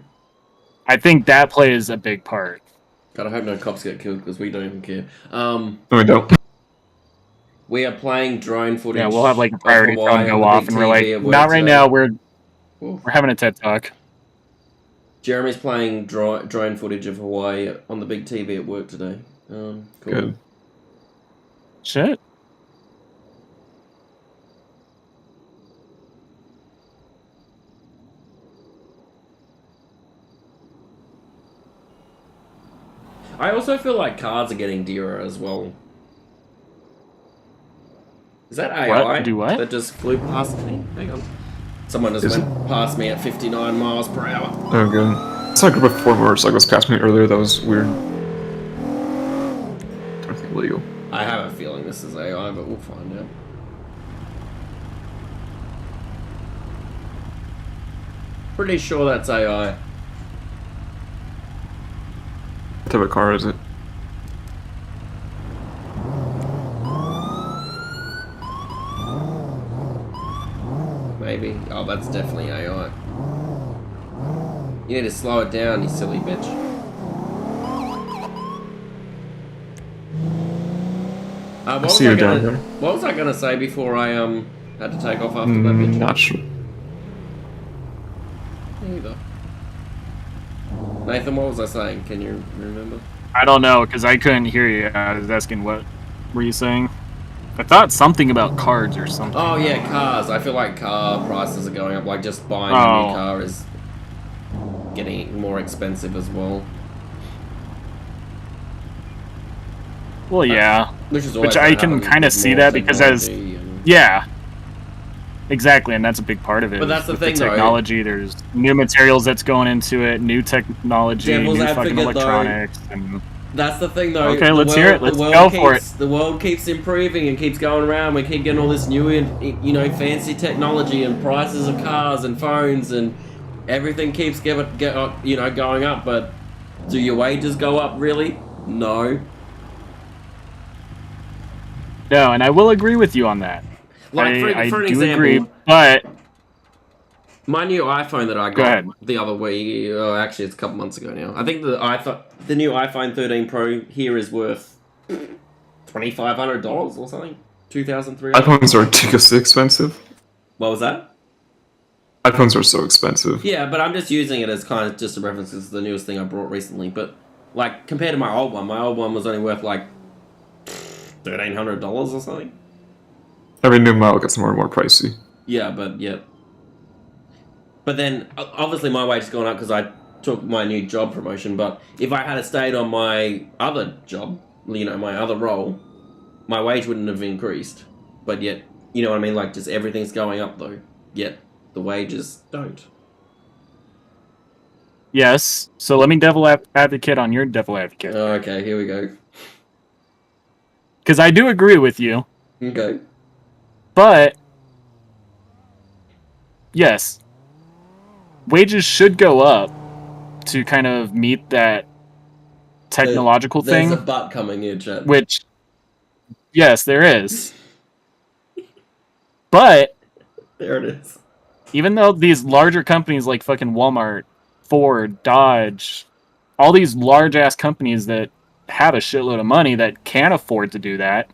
I think that plays a big part. God, I hope no cops get killed because we don't even care. No, we don't. We are playing drone footage. Yeah, we'll have like a of priority Hawaii phone on go the off, big and we're TV like, at work not right today. now. We're Cool. having a TED talk. Jeremy's playing drone footage of Hawaii on the big TV at work today. Cool. Good. Shit. I also feel like cars are getting dearer as well. Is that AI What? Do what? that just flew past me? Hang on. Someone just Is went past me at 59 miles per hour. Oh, good. It's like a group of 4 motorcycles passed me earlier. That was weird. I think illegal. I have a feeling this is AI, but we'll find out. Pretty sure that's AI. What type of car is it? Maybe. Oh, that's definitely AI. You need to slow it down, you silly bitch. What was see I you down gonna, here. what was I gonna say before I had to take off after that bitch? Not sure. Neither. Nathan, what was I saying? Can you remember? I don't know because I couldn't hear you. I was asking what were you saying? I thought something about cards or something. Oh yeah, cars. I feel like car prices are going up. Like just buying a new car is getting more expensive as well. Well, yeah. Which I can kind of see that because yeah, exactly, and that's a big part of it. But that's the with thing, the technology. There's new materials that's going into it, new technology, Devil's new fucking advocate, electronics, and that's the thing, though. Okay, let's hear it. Let's go for it. The world keeps improving and keeps going around. We keep getting all this new, fancy technology and prices of cars and phones and everything keeps going up. But do your wages go up really? No. no, and I will agree with you on that. Like for I an do example, agree, but my new iPhone that I Go ahead. got the other week, actually it's a couple months ago now. I think the new iPhone 13 Pro here is worth $2,500 or something. $2,300. iPhones are ridiculously expensive. What was that? iPhones are so expensive. Yeah, but I'm just using it as kind of just a reference. It's the newest thing I brought recently. But like compared to my old one was only worth like $1,300 or something. Every new model gets more and more pricey. Yeah, but then obviously my wage's gone up because I took my new job promotion. But if I had stayed on my other job, my other role, my wage wouldn't have increased. But yet, you know what I mean? Like just everything's going up though. Yet the wages don't. yes. So let me devil advocate on your devil advocate, Okay, here we go. because I do agree with you. Okay. But yes, wages should go up to kind of meet that technological There's thing. a butt coming in, Chad. Which, yes, there is. But There it is. even though these larger companies like fucking Walmart, Ford, Dodge, all these large ass companies that have a shitload of money that can afford to do that,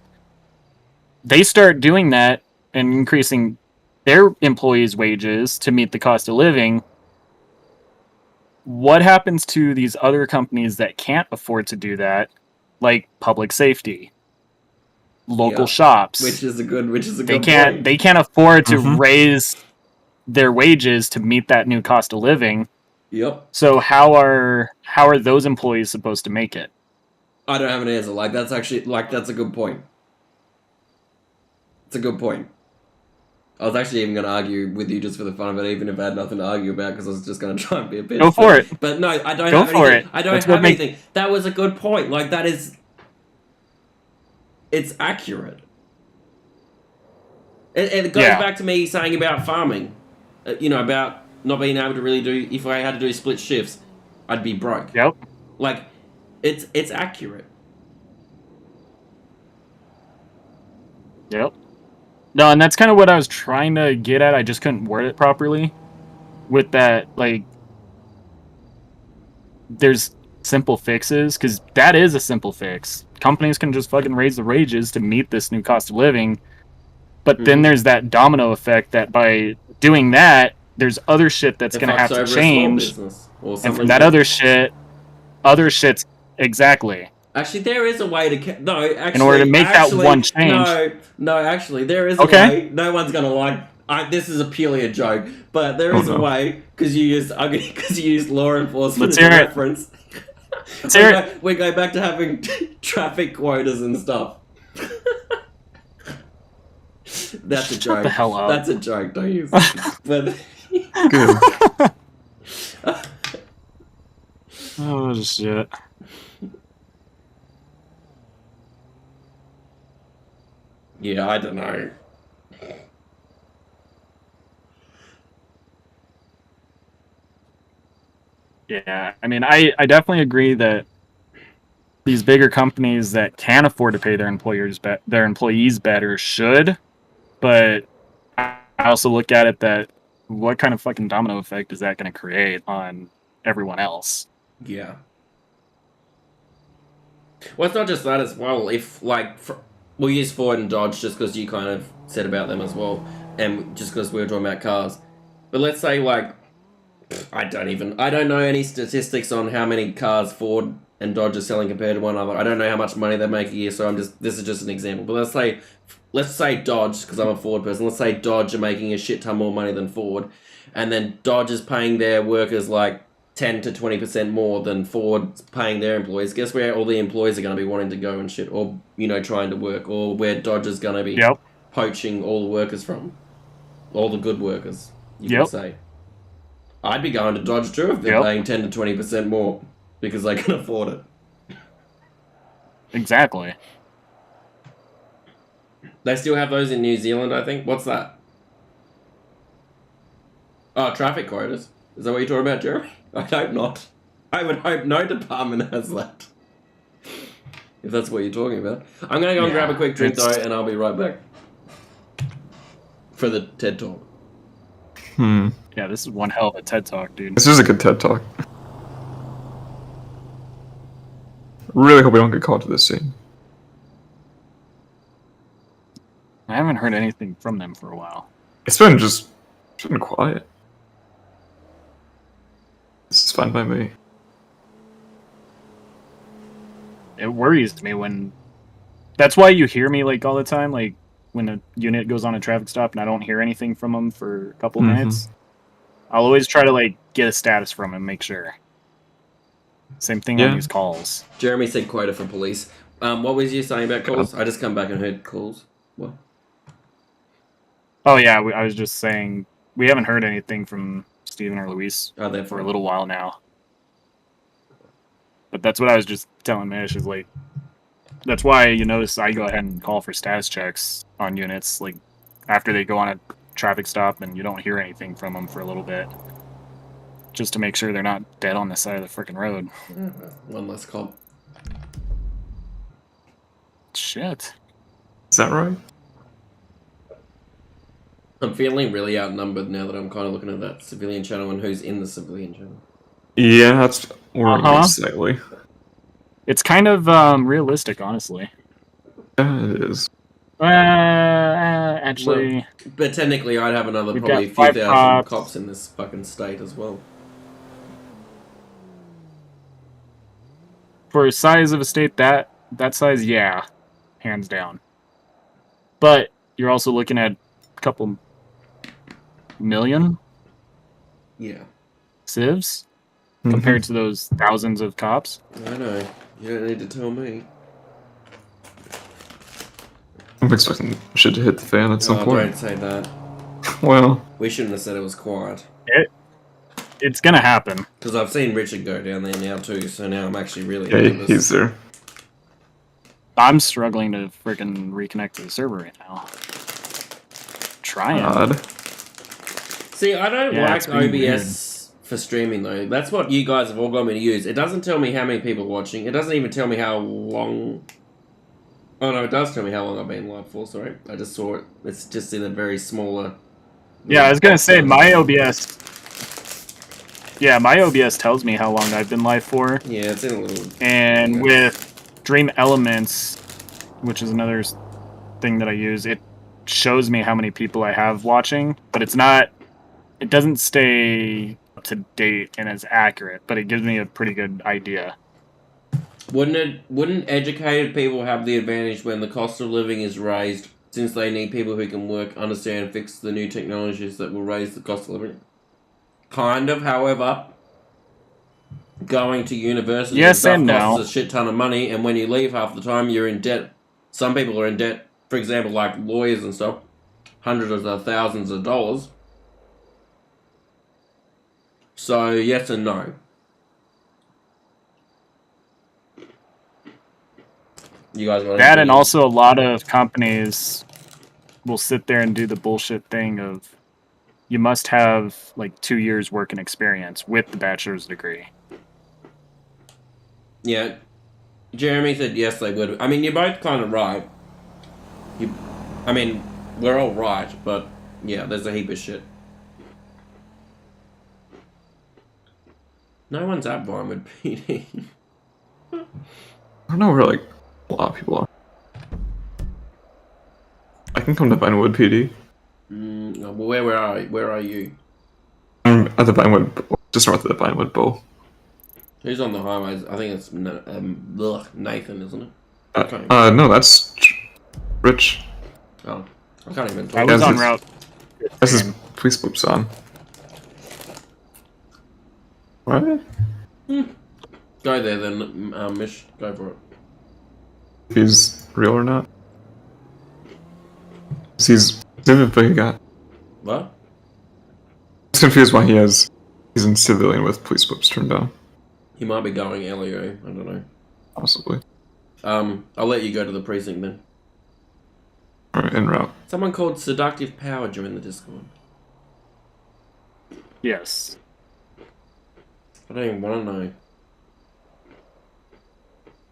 they start doing that and increasing their employees' wages to meet the cost of living. What happens to these other companies that can't afford to do that, like public safety, local shops? Which is a good They can't afford to raise their wages to meet that new cost of living. Yep. So how are those employees supposed to make it? I don't have an answer. Like that's a good point. It's a good point. I was actually even going to argue with you just for the fun of it, even if I had nothing to argue about, because I was just going to try and be a bitch. Go for it. But no, I don't Go have for anything. it. I don't That's have what makes- anything. That was a good point. Like, that is... It's accurate. It goes back to me saying about farming. About not being able to really do... If I had to do split shifts, I'd be broke. Yep. Like, it's accurate. Yep. No, and that's kind of what I was trying to get at. I just couldn't word it properly. With that, like, there's simple fixes, because that is a simple fix. Companies can just fucking raise the wages to meet this new cost of living, but then there's that domino effect that by doing that, there's other shit that's It going to fucks have to over a small change, business or and something from that other shit's exactly. Actually, there is a way to. No, actually, In order to make that one change. No, actually, there is a Okay. way. No one's gonna like. This is purely a joke, but there is a no. way because you use law enforcement Let's as a hear it. reference. Let's hear it. We go back to having traffic quotas and stuff. That's a Shut joke. the hell up. That's a joke. Don't use it. But Good. Oh shit. yeah, I don't know. Yeah, I mean, I definitely agree that these bigger companies that can afford to pay their employees better should, but I also look at it that what kind of fucking domino effect is that going to create on everyone else? Yeah. Well, it's not just that as well. If, like, we'll use Ford and Dodge just because you kind of said about them as well, and just because we were talking about cars. But let's say, like, I don't know any statistics on how many cars Ford and Dodge are selling compared to one another. I don't know how much money they make a year, so this is just an example. But let's say Dodge, because I'm a Ford person, let's say Dodge are making a shit ton more money than Ford, and then Dodge is paying their workers like 10 to 20% more than Ford's paying their employees. Guess where all the employees are going to be wanting to go and shit, or, trying to work, or where Dodge is going to be poaching all the workers from. All the good workers, you could say. I'd be going to Dodge too if they're paying 10 to 20% more, because they can afford it. Exactly. They still have those in New Zealand, I think. What's that? Oh, traffic quotas. Is that what you're talking about, Jeremy? I hope not. I would hope no department has that. If that's what you're talking about. I'm going to go and grab a quick drink, though, and I'll be right back. For the TED Talk. Yeah, this is one hell of a TED Talk, dude. This is a good TED Talk. Really hope we don't get caught to this scene. I haven't heard anything from them for a while. It's been quiet. This is fine by me. It worries me when... That's why you hear me, like, all the time, like, when a unit goes on a traffic stop and I don't hear anything from them for a couple minutes. I'll always try to, like, get a status from him, make sure. Same thing on these calls. Jeremy said quota for police. What was you saying about calls? I just come back and heard calls. What? Oh, yeah, I was just saying, we haven't heard anything from Steven or Luis for a little while now. But that's what I was just telling Mish, is, like, that's why you notice I go ahead and call for status checks on units, like, after they go on a traffic stop and you don't hear anything from them for a little bit. Just to make sure they're not dead on the side of the freaking road. One less cop. Shit. Is that right? I'm feeling really outnumbered now that I'm kind of looking at that civilian channel and who's in the civilian channel. Yeah, that's worrying me slightly. It's kind of realistic, honestly. Yeah, it is. Actually... Well, but technically I'd have another We've probably got few 5 thousand cops. cops in this fucking state as well. For a size of a state that size, yeah. Hands down. But you're also looking at a couple million civs compared to those thousands of cops. I know. You don't need to tell me. I'm expecting shit to hit the fan at some point. Don't say that. Well, We shouldn't have said it was quiet. It's gonna happen. Because I've seen Richard go down there now too, so now I'm actually really yeah, nervous. he's there. I'm struggling to freaking reconnect to the server right now. Trying. Odd. See, I don't Yeah, like it's been OBS for streaming though. That's what you guys have all got me to use. It doesn't tell me how many people are watching. It doesn't even tell me how long... Oh no, it does tell me how long I've been live for, sorry. I just saw it. It's just in a very smaller... Yeah, I was gonna say, my OBS Yeah, my OBS tells me how long I've been live for. Yeah, it's in a little. And with Dream Elements, which is another thing that I use, it shows me how many people I have watching, but it doesn't stay up to date and as accurate, but it gives me a pretty good idea. Wouldn't educated people have the advantage when the cost of living is raised, since they need people who can work, understand, and fix the new technologies that will raise the cost of living? Kind of, however, going to university Yes and costs no. a shit ton of money, and when you leave, half the time you're in debt. Some people are in debt, for example, like lawyers and stuff, hundreds of thousands of dollars. So, yes and no. You guys want that, and also a lot of companies will sit there and do the bullshit thing of you must have like 2 years working experience with the bachelor's degree. Yeah. Jeremy said yes, they would. I mean, you're both kind of right. I mean, we're all right, but yeah, there's a heap of shit. No one's at Vinewood PD. I don't know where like a lot of people are. I can come to Vinewood PD. Well, where are you? I'm at the Vinewood, just north of the Vinewood Bowl. Who's on the highways? I think it's Nathan, isn't it? No, that's Rich. Oh, I can't even I talk. was Yeah, on this- route. This is police boops on. What? Go there then, Mish. Go for it. If he's real or not? 'Cause he's civilian guy. What? I'm just confused why he's in civilian with police boops turned on. He might be going LEO. I don't know. Possibly. I'll let you go to the precinct then. Or en route. Someone called Seductive Power joined the Discord. Yes. I don't even want to know.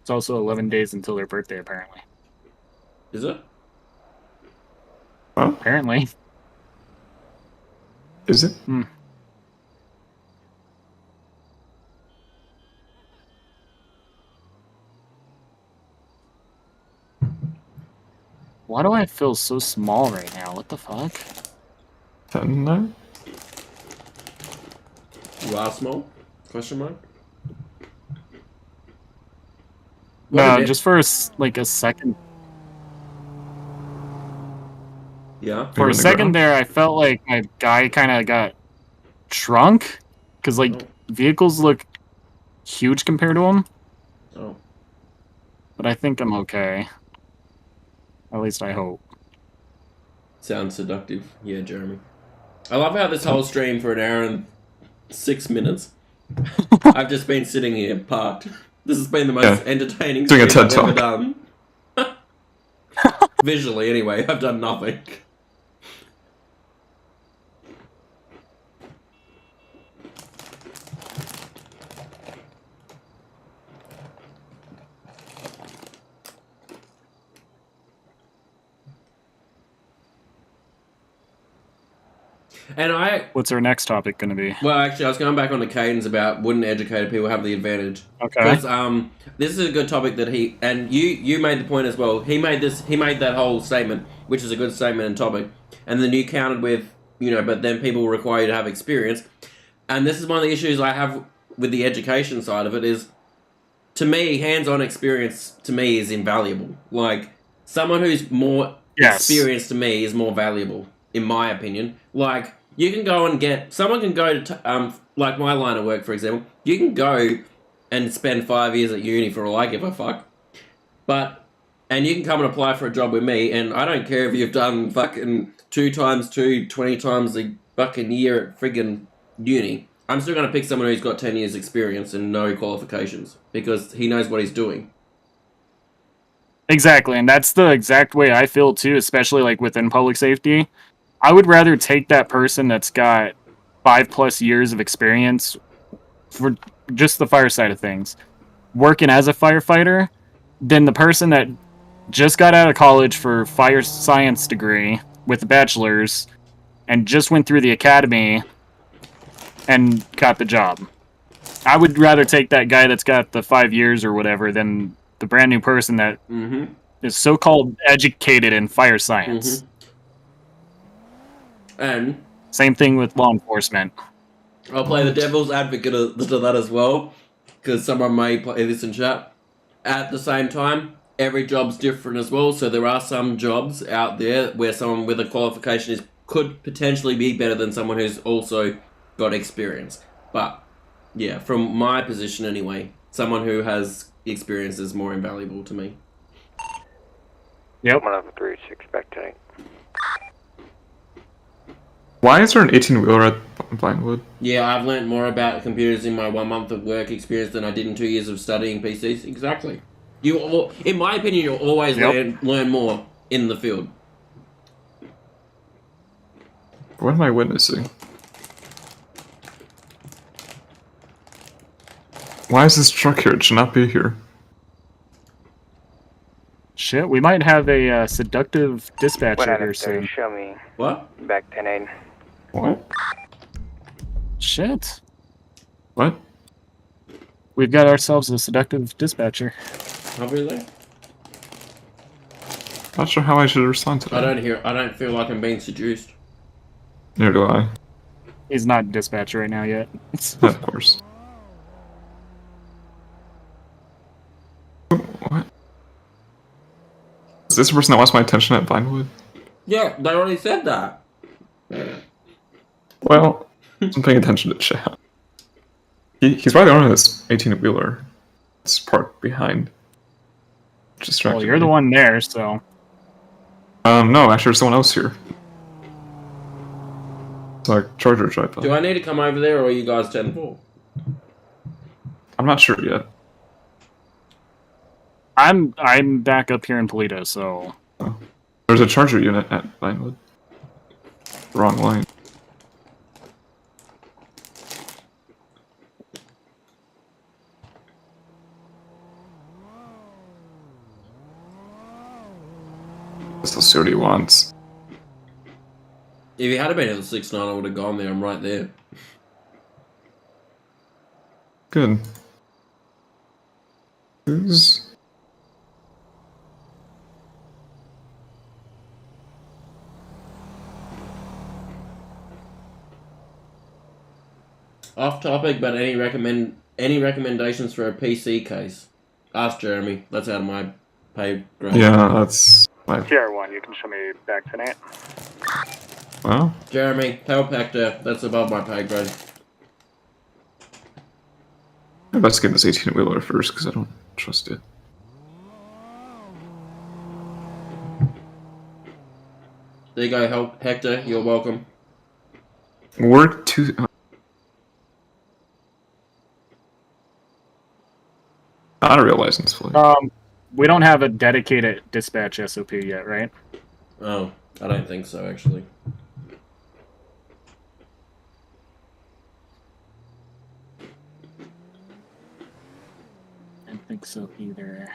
It's also 11 days until their birthday, apparently. Is it? Well, Apparently. is it? Why do I feel so small right now? What the fuck? 10 now? You are small? Question mark? No, did it- just for like a second. Yeah. For in a the second ground? there, I felt like my guy kind of got shrunk. Because, like, Oh. vehicles look huge compared to them. Oh. But I think I'm okay. At least I hope. Sounds seductive. Yeah, Jeremy. I love how this whole stream for an hour and 6 minutes. I've just been sitting here parked. This has been the most Yeah. entertaining Doing a stream TED I've ever Talk. done. Visually, anyway, I've done nothing. And What's our next topic going to be? well, actually, I was going back on the cadence about wouldn't educated people have the advantage? Okay. Because this is a good topic that you made the point as well. He made that whole statement, which is a good statement and topic, and then you countered with, but then people require you to have experience, and this is one of the issues I have with the education side of it is, to me, hands-on experience to me is invaluable. Like, someone who's more experienced to me is more valuable, in my opinion. Like, you can go and someone can go to, like my line of work, for example, you can go and spend 5 years at uni for all I give a fuck. And you can come and apply for a job with me, and I don't care if you've done fucking 2 times 2, 20 times a fucking year at friggin' uni. I'm still going to pick someone who's got 10 years experience and no qualifications, because he knows what he's doing. Exactly, and that's the exact way I feel too, especially like within public safety. I would rather take that person that's got 5+ years of experience for just the fire side of things, working as a firefighter, than the person that just got out of college for fire science degree with a bachelor's and just went through the academy and got the job. I would rather take that guy that's got the 5 years or whatever than the brand new person that is so-called educated in fire science. And Same thing with law enforcement. I'll play the devil's advocate to that as well, because someone may play this in chat. At the same time, every job's different as well, so there are some jobs out there where someone with a qualification could potentially be better than someone who's also got experience. But, yeah, from my position anyway, someone who has experience is more invaluable to me. Yep. 136 back tonight. Why is there an 18-wheeler at Blindwood? Yeah, I've learnt more about computers in my 1 month of work experience than I did in 2 years of studying PCs. Exactly. In my opinion, you'll always learn more in the field. What am I witnessing? Why is this truck here? It should not be here. Shit, we might have a seductive dispatcher here soon. Show me. What? Back 10-8. What? Shit. What? We've got ourselves a seductive dispatcher. Oh, really? Not sure how I should respond to that. I don't feel like I'm being seduced. Neither do I. He's not dispatcher right now yet. Of course. What? Is this the person that wants my attention at Vinewood? Yeah, they already said that. Well, I'm paying attention to chat. He's probably the owner of this 18-wheeler. It's parked behind. Well, you're the one there, so... No, actually there's someone else here. It's like Charger drive by. Do I need to come over there, or are you guys 10-4? I'm not sure yet. I'm back up here in Toledo, so... Oh. There's a Charger unit at Vinewood. Wrong line. Let's see what he wants. If he had been at the 6-9, I would have gone there. I'm right there. Good. Who's... Off topic, but any recommendations for a PC case? Ask Jeremy. That's out of my pay grade. Yeah, that's... TR1, you can show me back tonight. Well... Jeremy, help Hector. That's above my pay grade. Let's get this 18-wheeler first, because I don't trust it. There you go, help Hector. You're welcome. Work to... Not a real license plate. We don't have a dedicated dispatch SOP yet, right? Oh, I don't think so, actually. I don't think so either.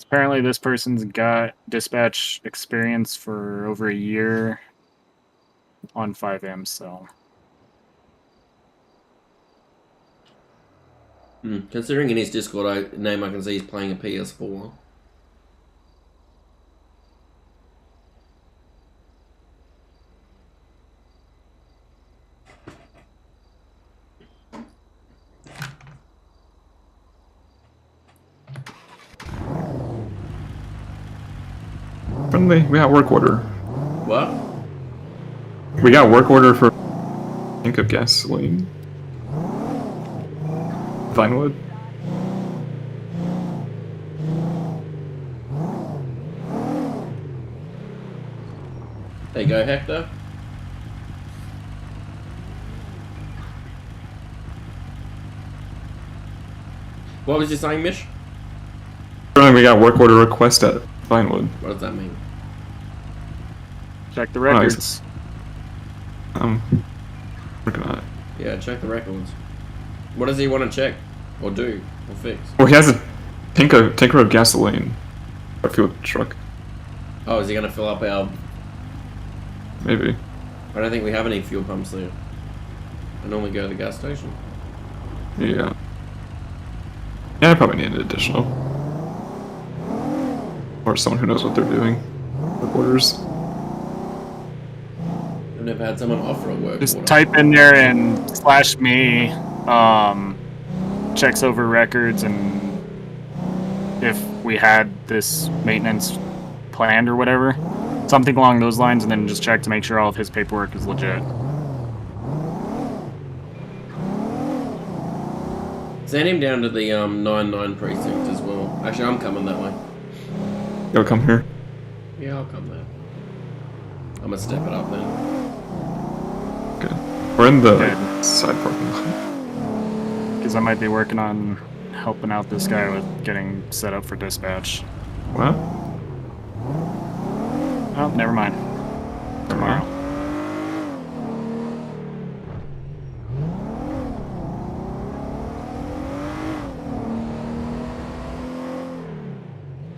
Apparently this person's got dispatch experience for over a year on 5M, so... Considering in his Discord name I can see he's playing a PS4. Friendly, we got work order. What? We got work order for tank of gasoline. Vinewood. There you go, Hector. What was you saying, Mish? We got work order request at Vinewood. What does that mean? Check the records. Working on it. Yeah, check the records. What does he want to check? Or do? Or fix? Well, he has a tanker of gasoline. A fuel truck. Oh, is he going to fill up our... Maybe. I don't think we have any fuel pumps there. I normally go to the gas station. Yeah. Yeah, I probably need an additional. Or someone who knows what they're doing. With orders. I've never had someone offer a work Just order. type in there and /me checks over records and if we had this maintenance planned or whatever. Something along those lines, and then just check to make sure all of his paperwork is legit. Send him down to the 9-9 precinct as well. Actually, I'm coming that way. You'll come here. Yeah, I'll come there. I'm gonna step it up then. Okay. We're in the Okay. side parking lot. Because I might be working on helping out this guy with getting set up for dispatch. What? Oh, never mind. Tomorrow.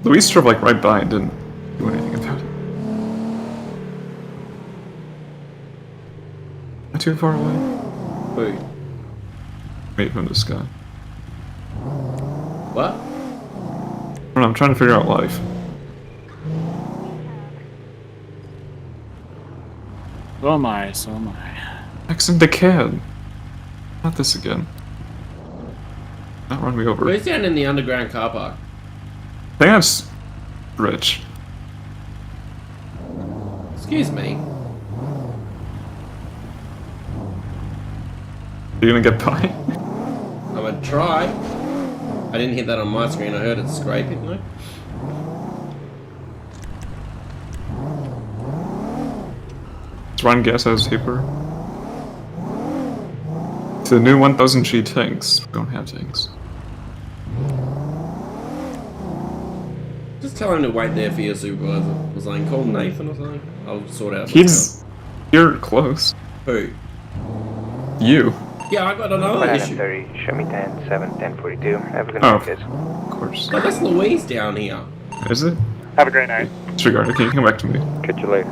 Luis drove like right by and didn't do anything about it. Not too far away. Who? Wait from this guy. What? I don't know, I'm trying to figure out life. So am I, so am I. Exit the cab. Not this again. Not run me over. Who's down in the underground car park? I think that's Rich. Excuse me. Are you gonna get by? I'm gonna try. I didn't hit that on my screen. I heard it scraping though. Does Ron Gas has paper? To the new 1000G tanks. We don't have tanks. Just tell him to wait there for your supervisor. Was like, call Nathan or something. I'll sort out. He's... You're close. Who? You. Yeah, I got another issue. 130, show me 10, 7, 1042. Have a good Oh. night, kids. Of course. But that's Louise down here. Is it? Have a great night. Disregard it. Can you come back to me? Catch you later.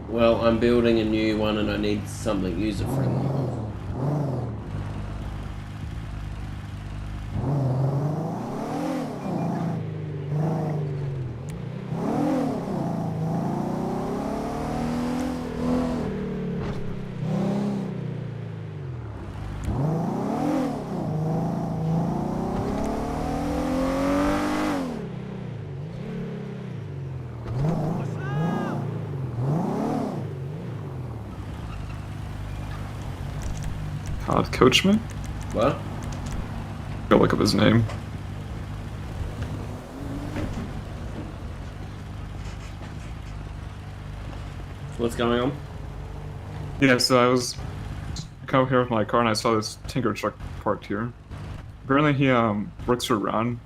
Well, I'm building a new one and I need something user friendly. Todd Coachman? What? Go look up his name. What's going on? Yeah, so I was coming here with my car and I saw this tanker truck parked here. Apparently he works for Ron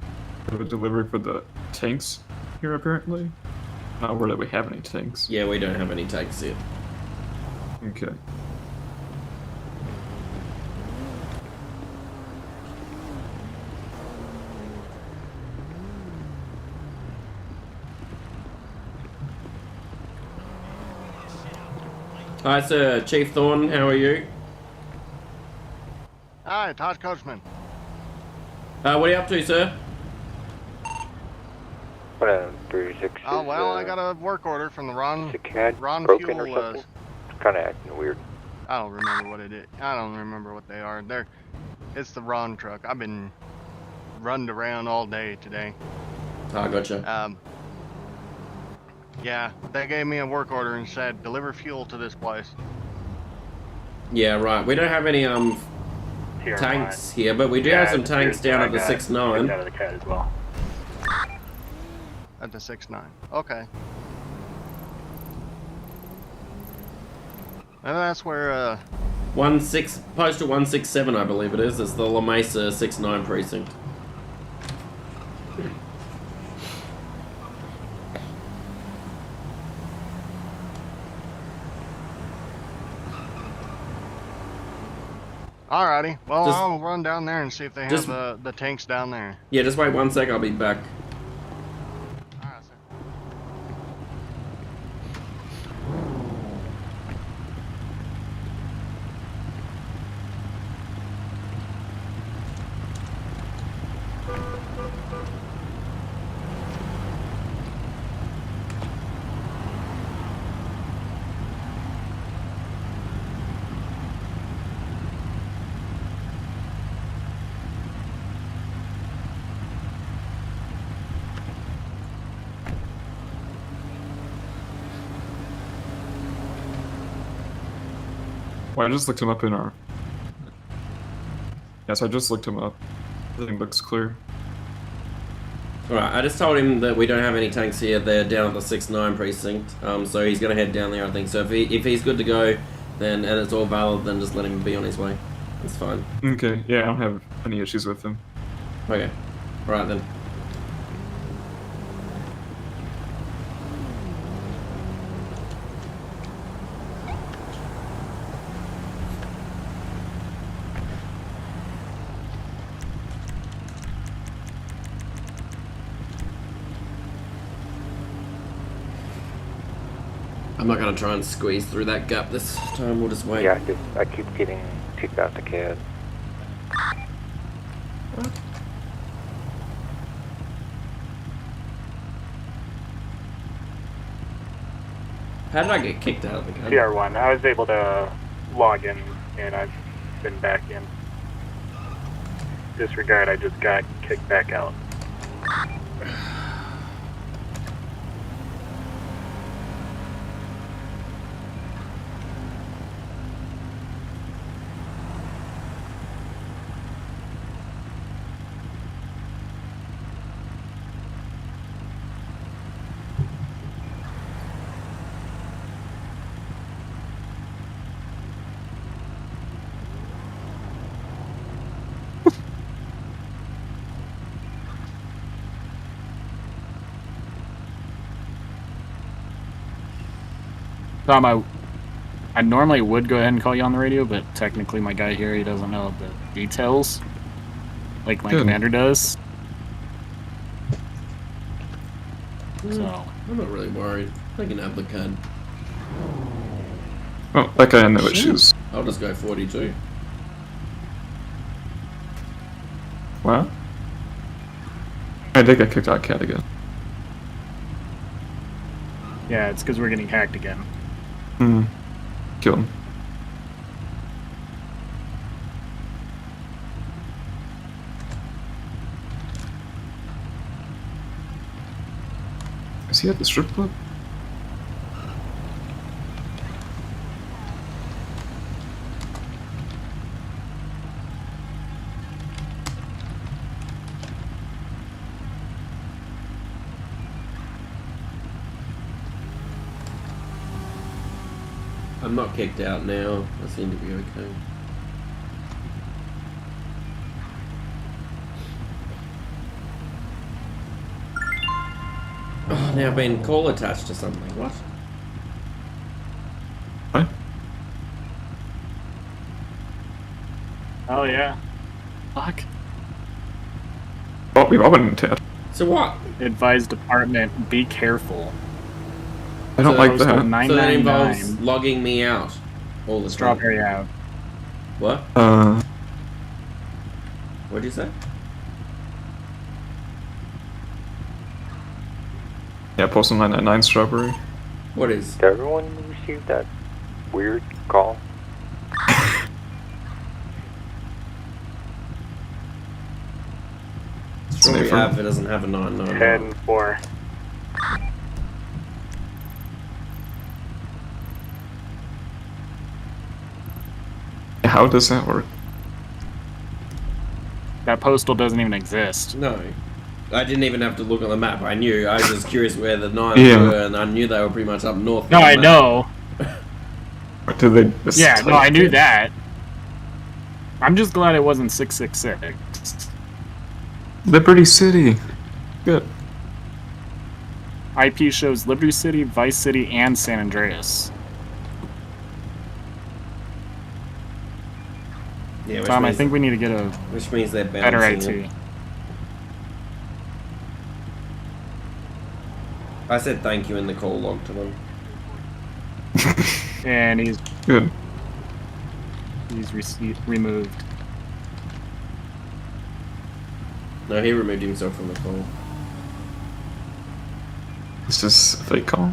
for the delivery for the tanks here apparently. Not aware that we have any tanks. Yeah, we don't have any takes yet. Okay. Hi, sir. Chief Thornton, how are you? Hi, Todd Coachman. What are you up to, sir? 136. Oh, well, I got a work order from the Ron Is the CAD Ron broken Fuel. or something? It's kind of acting weird. I don't remember what it is. I don't remember what they are. It's the Ron truck. I've been runned around all day today. Ah, gotcha. Yeah, they gave me a work order and said deliver fuel to this place. Yeah, right. We don't have any tanks here, but we do have some tanks down at the 6-9. Out of the CAD as well. At the 6-9. Okay. And that's where 16 postal 167, I believe it is. It's the La Mesa 6-9 precinct. Alrighty. Well, Just- I'll run down there and see if they have just- the tanks down there. Yeah, just wait 1 sec. I'll be back. Alright, sir. Well, I just looked him up in our... Yes, I just looked him up. Everything looks clear. Alright, I just told him that we don't have any tanks here. They're down at the 6-9 precinct. So he's going to head down there, I think. So if he's good to go, then and it's all valid, then just let him be on his way. It's fine. Okay, yeah, I don't have any issues with him. Okay. Alright then. I'm not going to try and squeeze through that gap this time. We'll just wait. Yeah, I keep getting kicked out the cab. How did I get kicked out of the game? CR1. I was able to log in, and I've been back in. Disregard, I just got kicked back out. Tom, I normally would go ahead and call you on the radio, but technically my guy here, he doesn't know the details like my Good. commander does. So, I'm not really worried. I can have the card. Oh, that guy had no Sure. issues. I'll just go 42. Wow. I did get kicked out cat again. yeah, it's because we're getting hacked again. Hmm. Kill him. Is he at the strip club? I'm not kicked out now. I seem to be okay. Oh, now been call attached to something. What? What? Oh yeah. Fuck. Oh, we've all been tapped. So what? Advise department, be careful. I don't So like Postal that. So that involves 999. logging me out all the time. Strawberry out. What? What'd you say? Yeah, Postal 999 strawberry. What is? Did everyone receive that weird call? Strawberry Safer. app, it doesn't have a 999. 10-4. How does that work? That postal doesn't even exist. No. I didn't even have to look on the map. I knew. I was just curious where the 9s Yeah. were, and I knew they were pretty much up north. No, on the I map. know. Or did they just Yeah, no, I knew type it? that. I'm just glad it wasn't 666. Liberty City. Good. IP shows Liberty City, Vice City, and San Andreas. Yeah, which Tom, I means, think we need to get a which means they're better bouncing. IT. I said thank you in the call log to them. And he's Good. removed. No, he removed himself from the call. Is this a fake call?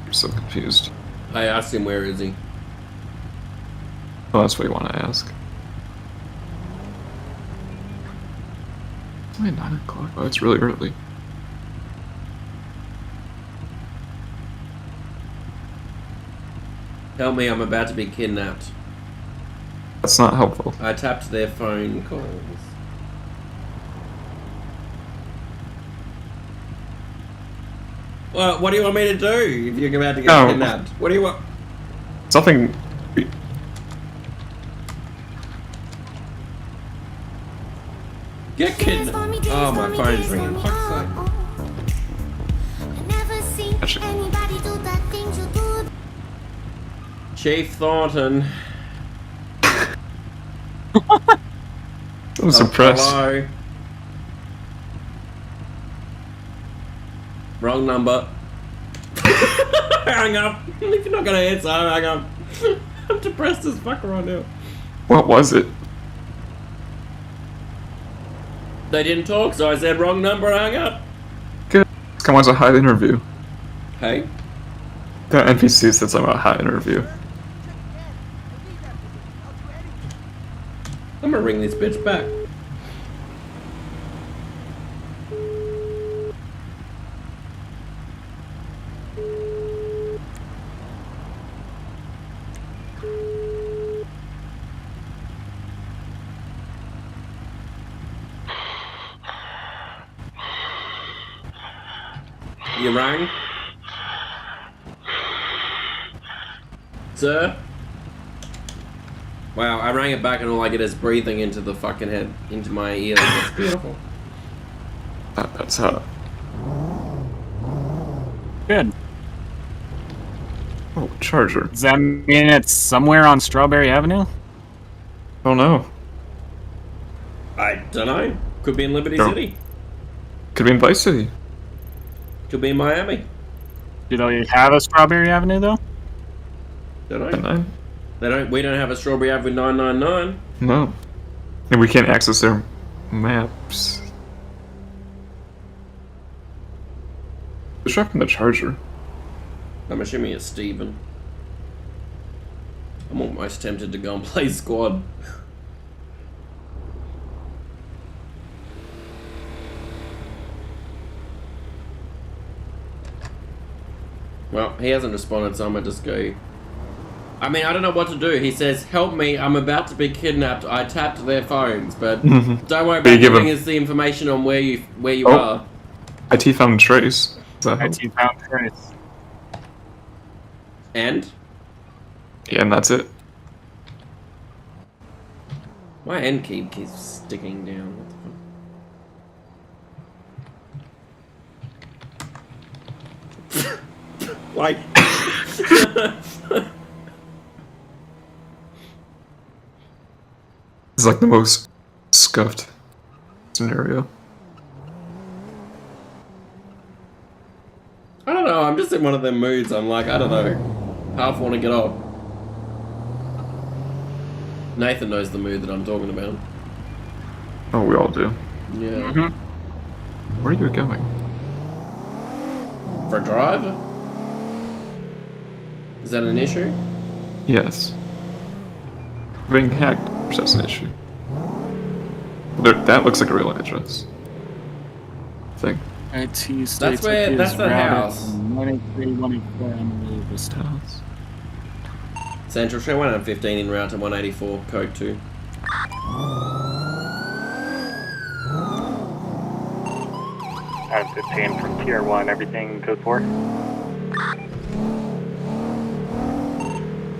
I'm so confused. I asked him where is he. Oh, that's what you want to ask. It's only 9 o'clock. Oh, it's really early. Help me, I'm about to be kidnapped. That's not helpful. I tapped their phone calls. Well, what do you want me to do if you're about to get No. kidnapped? What do you want? Something. Get kidnapped. Oh, my phone's ringing. Fuck's sake. Actually, Chief Thornton. I'm suppressed. Hello. Wrong number. Hang up. If you're not gonna answer, hang up. I'm depressed as fuck right now. What was it? They didn't talk, so I said wrong number, hang up. Good. Come on, a high interview. Hey. The NPC said something about high interview. I'm gonna ring this bitch back. You rang? Sir? Wow, I rang it back and all I get is breathing into the fucking head, into my ear. That's beautiful. That's hot. Good. Oh, charger. Does that mean it's somewhere on Strawberry Avenue? Oh no. I don't know. Could be in Liberty No. City. Could be in Vice City. Could be in Miami. Do they have a Strawberry Avenue though? Don't know. And I? They don't. We don't have a Strawberry Avenue 999. No. And we can't access their maps. Who's dropping the charger? I'm assuming it's Steven. I'm almost tempted to go and play squad. Well, he hasn't responded, so I'm gonna just go. I mean, I don't know what to do. He says, "Help me! I'm about to be kidnapped." I tapped their phones, but don't worry about giving us the information on where you are. IT found trace. Is that help? IT found trace. And Yeah, and that's it. my end key keeps sticking down. What the fuck? Like. It's like the most scuffed scenario. I don't know, I'm just in one of them moods. I'm like, I don't know. Half want to get off. Nathan knows the mood that I'm talking about. Oh, we all do. Yeah. Where are you going? For a drive? Is that an issue? Yes. Being hacked, that's an issue. That looks like a real address. Thing. IT states That's where- it that's is the routed house. from 183, 184, and this house. Central Show 115 en route to 184, code 2. I'm 15 from Tier 1, everything code 4.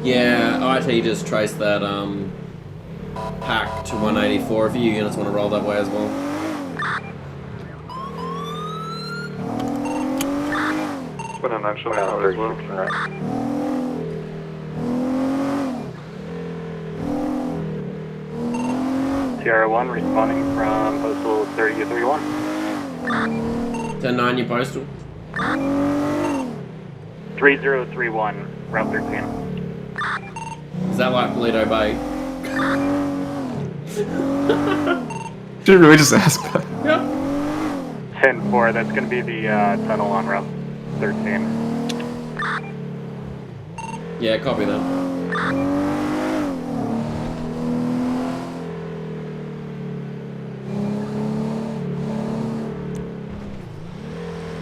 Yeah, IT just traced that, pack to 184 if you units want to roll that way as well. But I'm not sure how as well. Sierra 1 responding from postal 3031. 10-9, you postal. 3031, Route 13. Is that like Polito Bay? Did you really just ask that? Yep. 10-4, that's going to be the tunnel on Route 13. Yeah, copy that.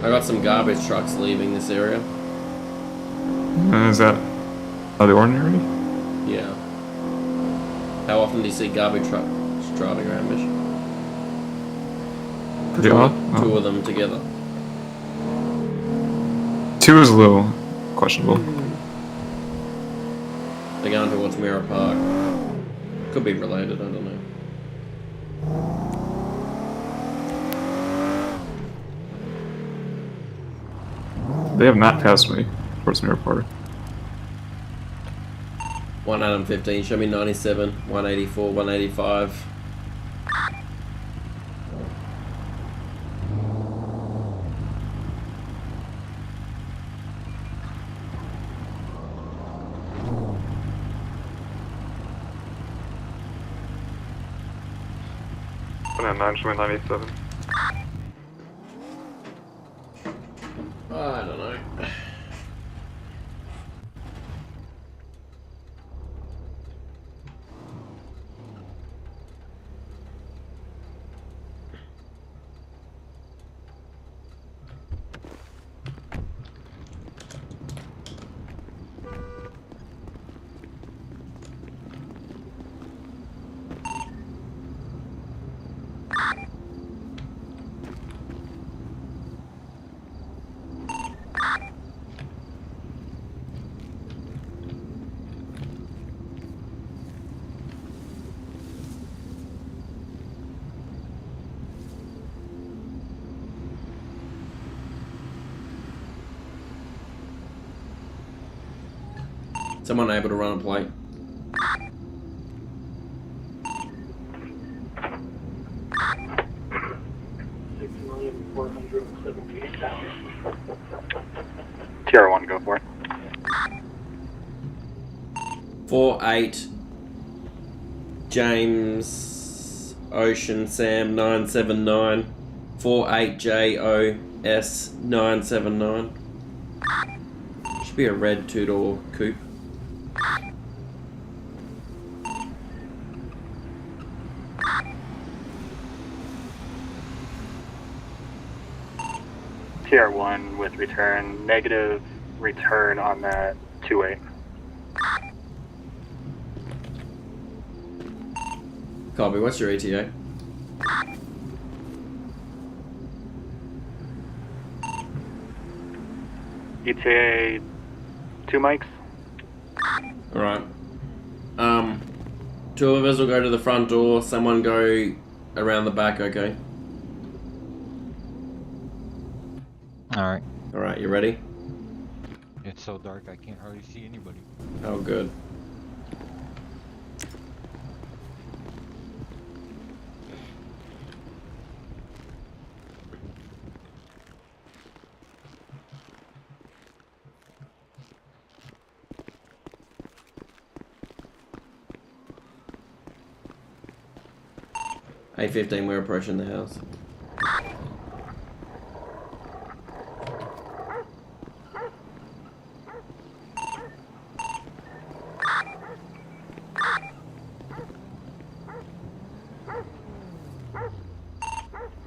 I got some garbage trucks leaving this area. Is that out of the ordinary? Yeah. How often do you see garbage trucks driving around Mission? Pretty odd. Two of them together. 2 is a little questionable. They're going towards Mirror Park. Could be related, I don't know. They have not passed me towards Mirror Park. 1 Adam 15, show me 97, 184, 185. But I'm not sure 97. I don't know. Someone able to run a plate? TR1, go for it. 48 James Ocean Sam 979 48JOS 979. Should be a red 2-door coupe. TR1 with return, negative return on that 2-8. Copy, what's your ETA? ETA 2 mics. Alright. 2 of us will go to the front door, someone go around the back, okay? Alright. Alright, you ready? It's so dark I can't hardly see anybody. Oh, good. A15, we're approaching the house.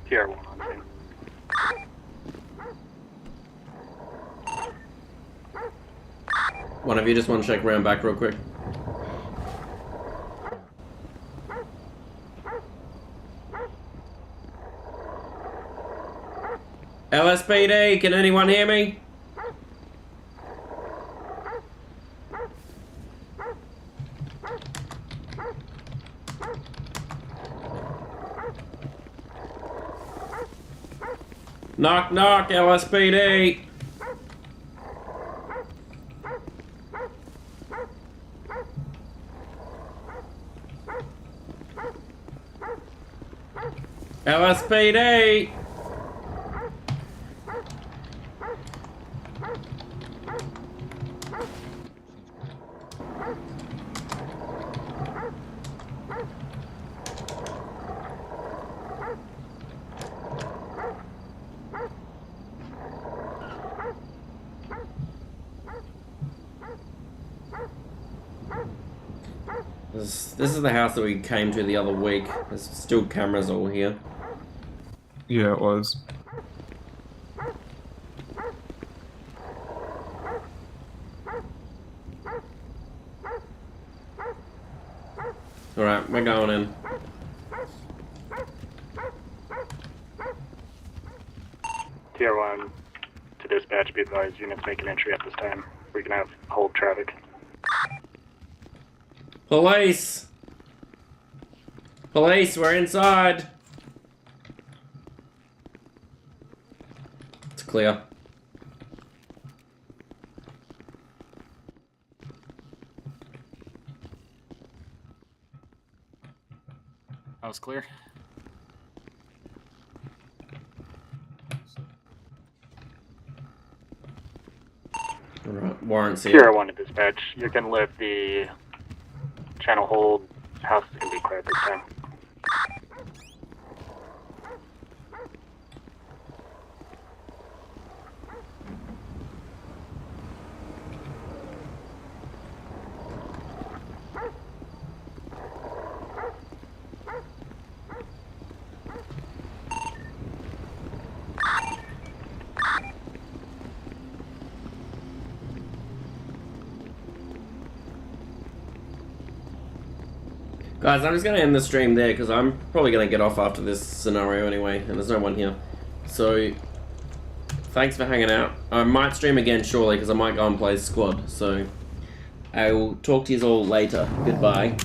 TR1 on scene. One of you just want to check around back real quick? LSPD, can anyone hear me? Knock, knock, LSPD. LSPD. This is the house that we came to the other week. There's still cameras all here. Yeah, it was. Alright, we're going in. Tier 1 to dispatch, be advised, units making entry at this time. We can have hold traffic. Police! Police, we're inside! It's clear. That was clear. Alright, warrants Tier here. 1 to dispatch, you can let the channel hold. House is going to be clear at this time. Guys, I'm just going to end the stream there because I'm probably going to get off after this scenario anyway, and there's no one here. So, thanks for hanging out. I might stream again shortly because I might go and play squad. So, I will talk to you all later. Goodbye.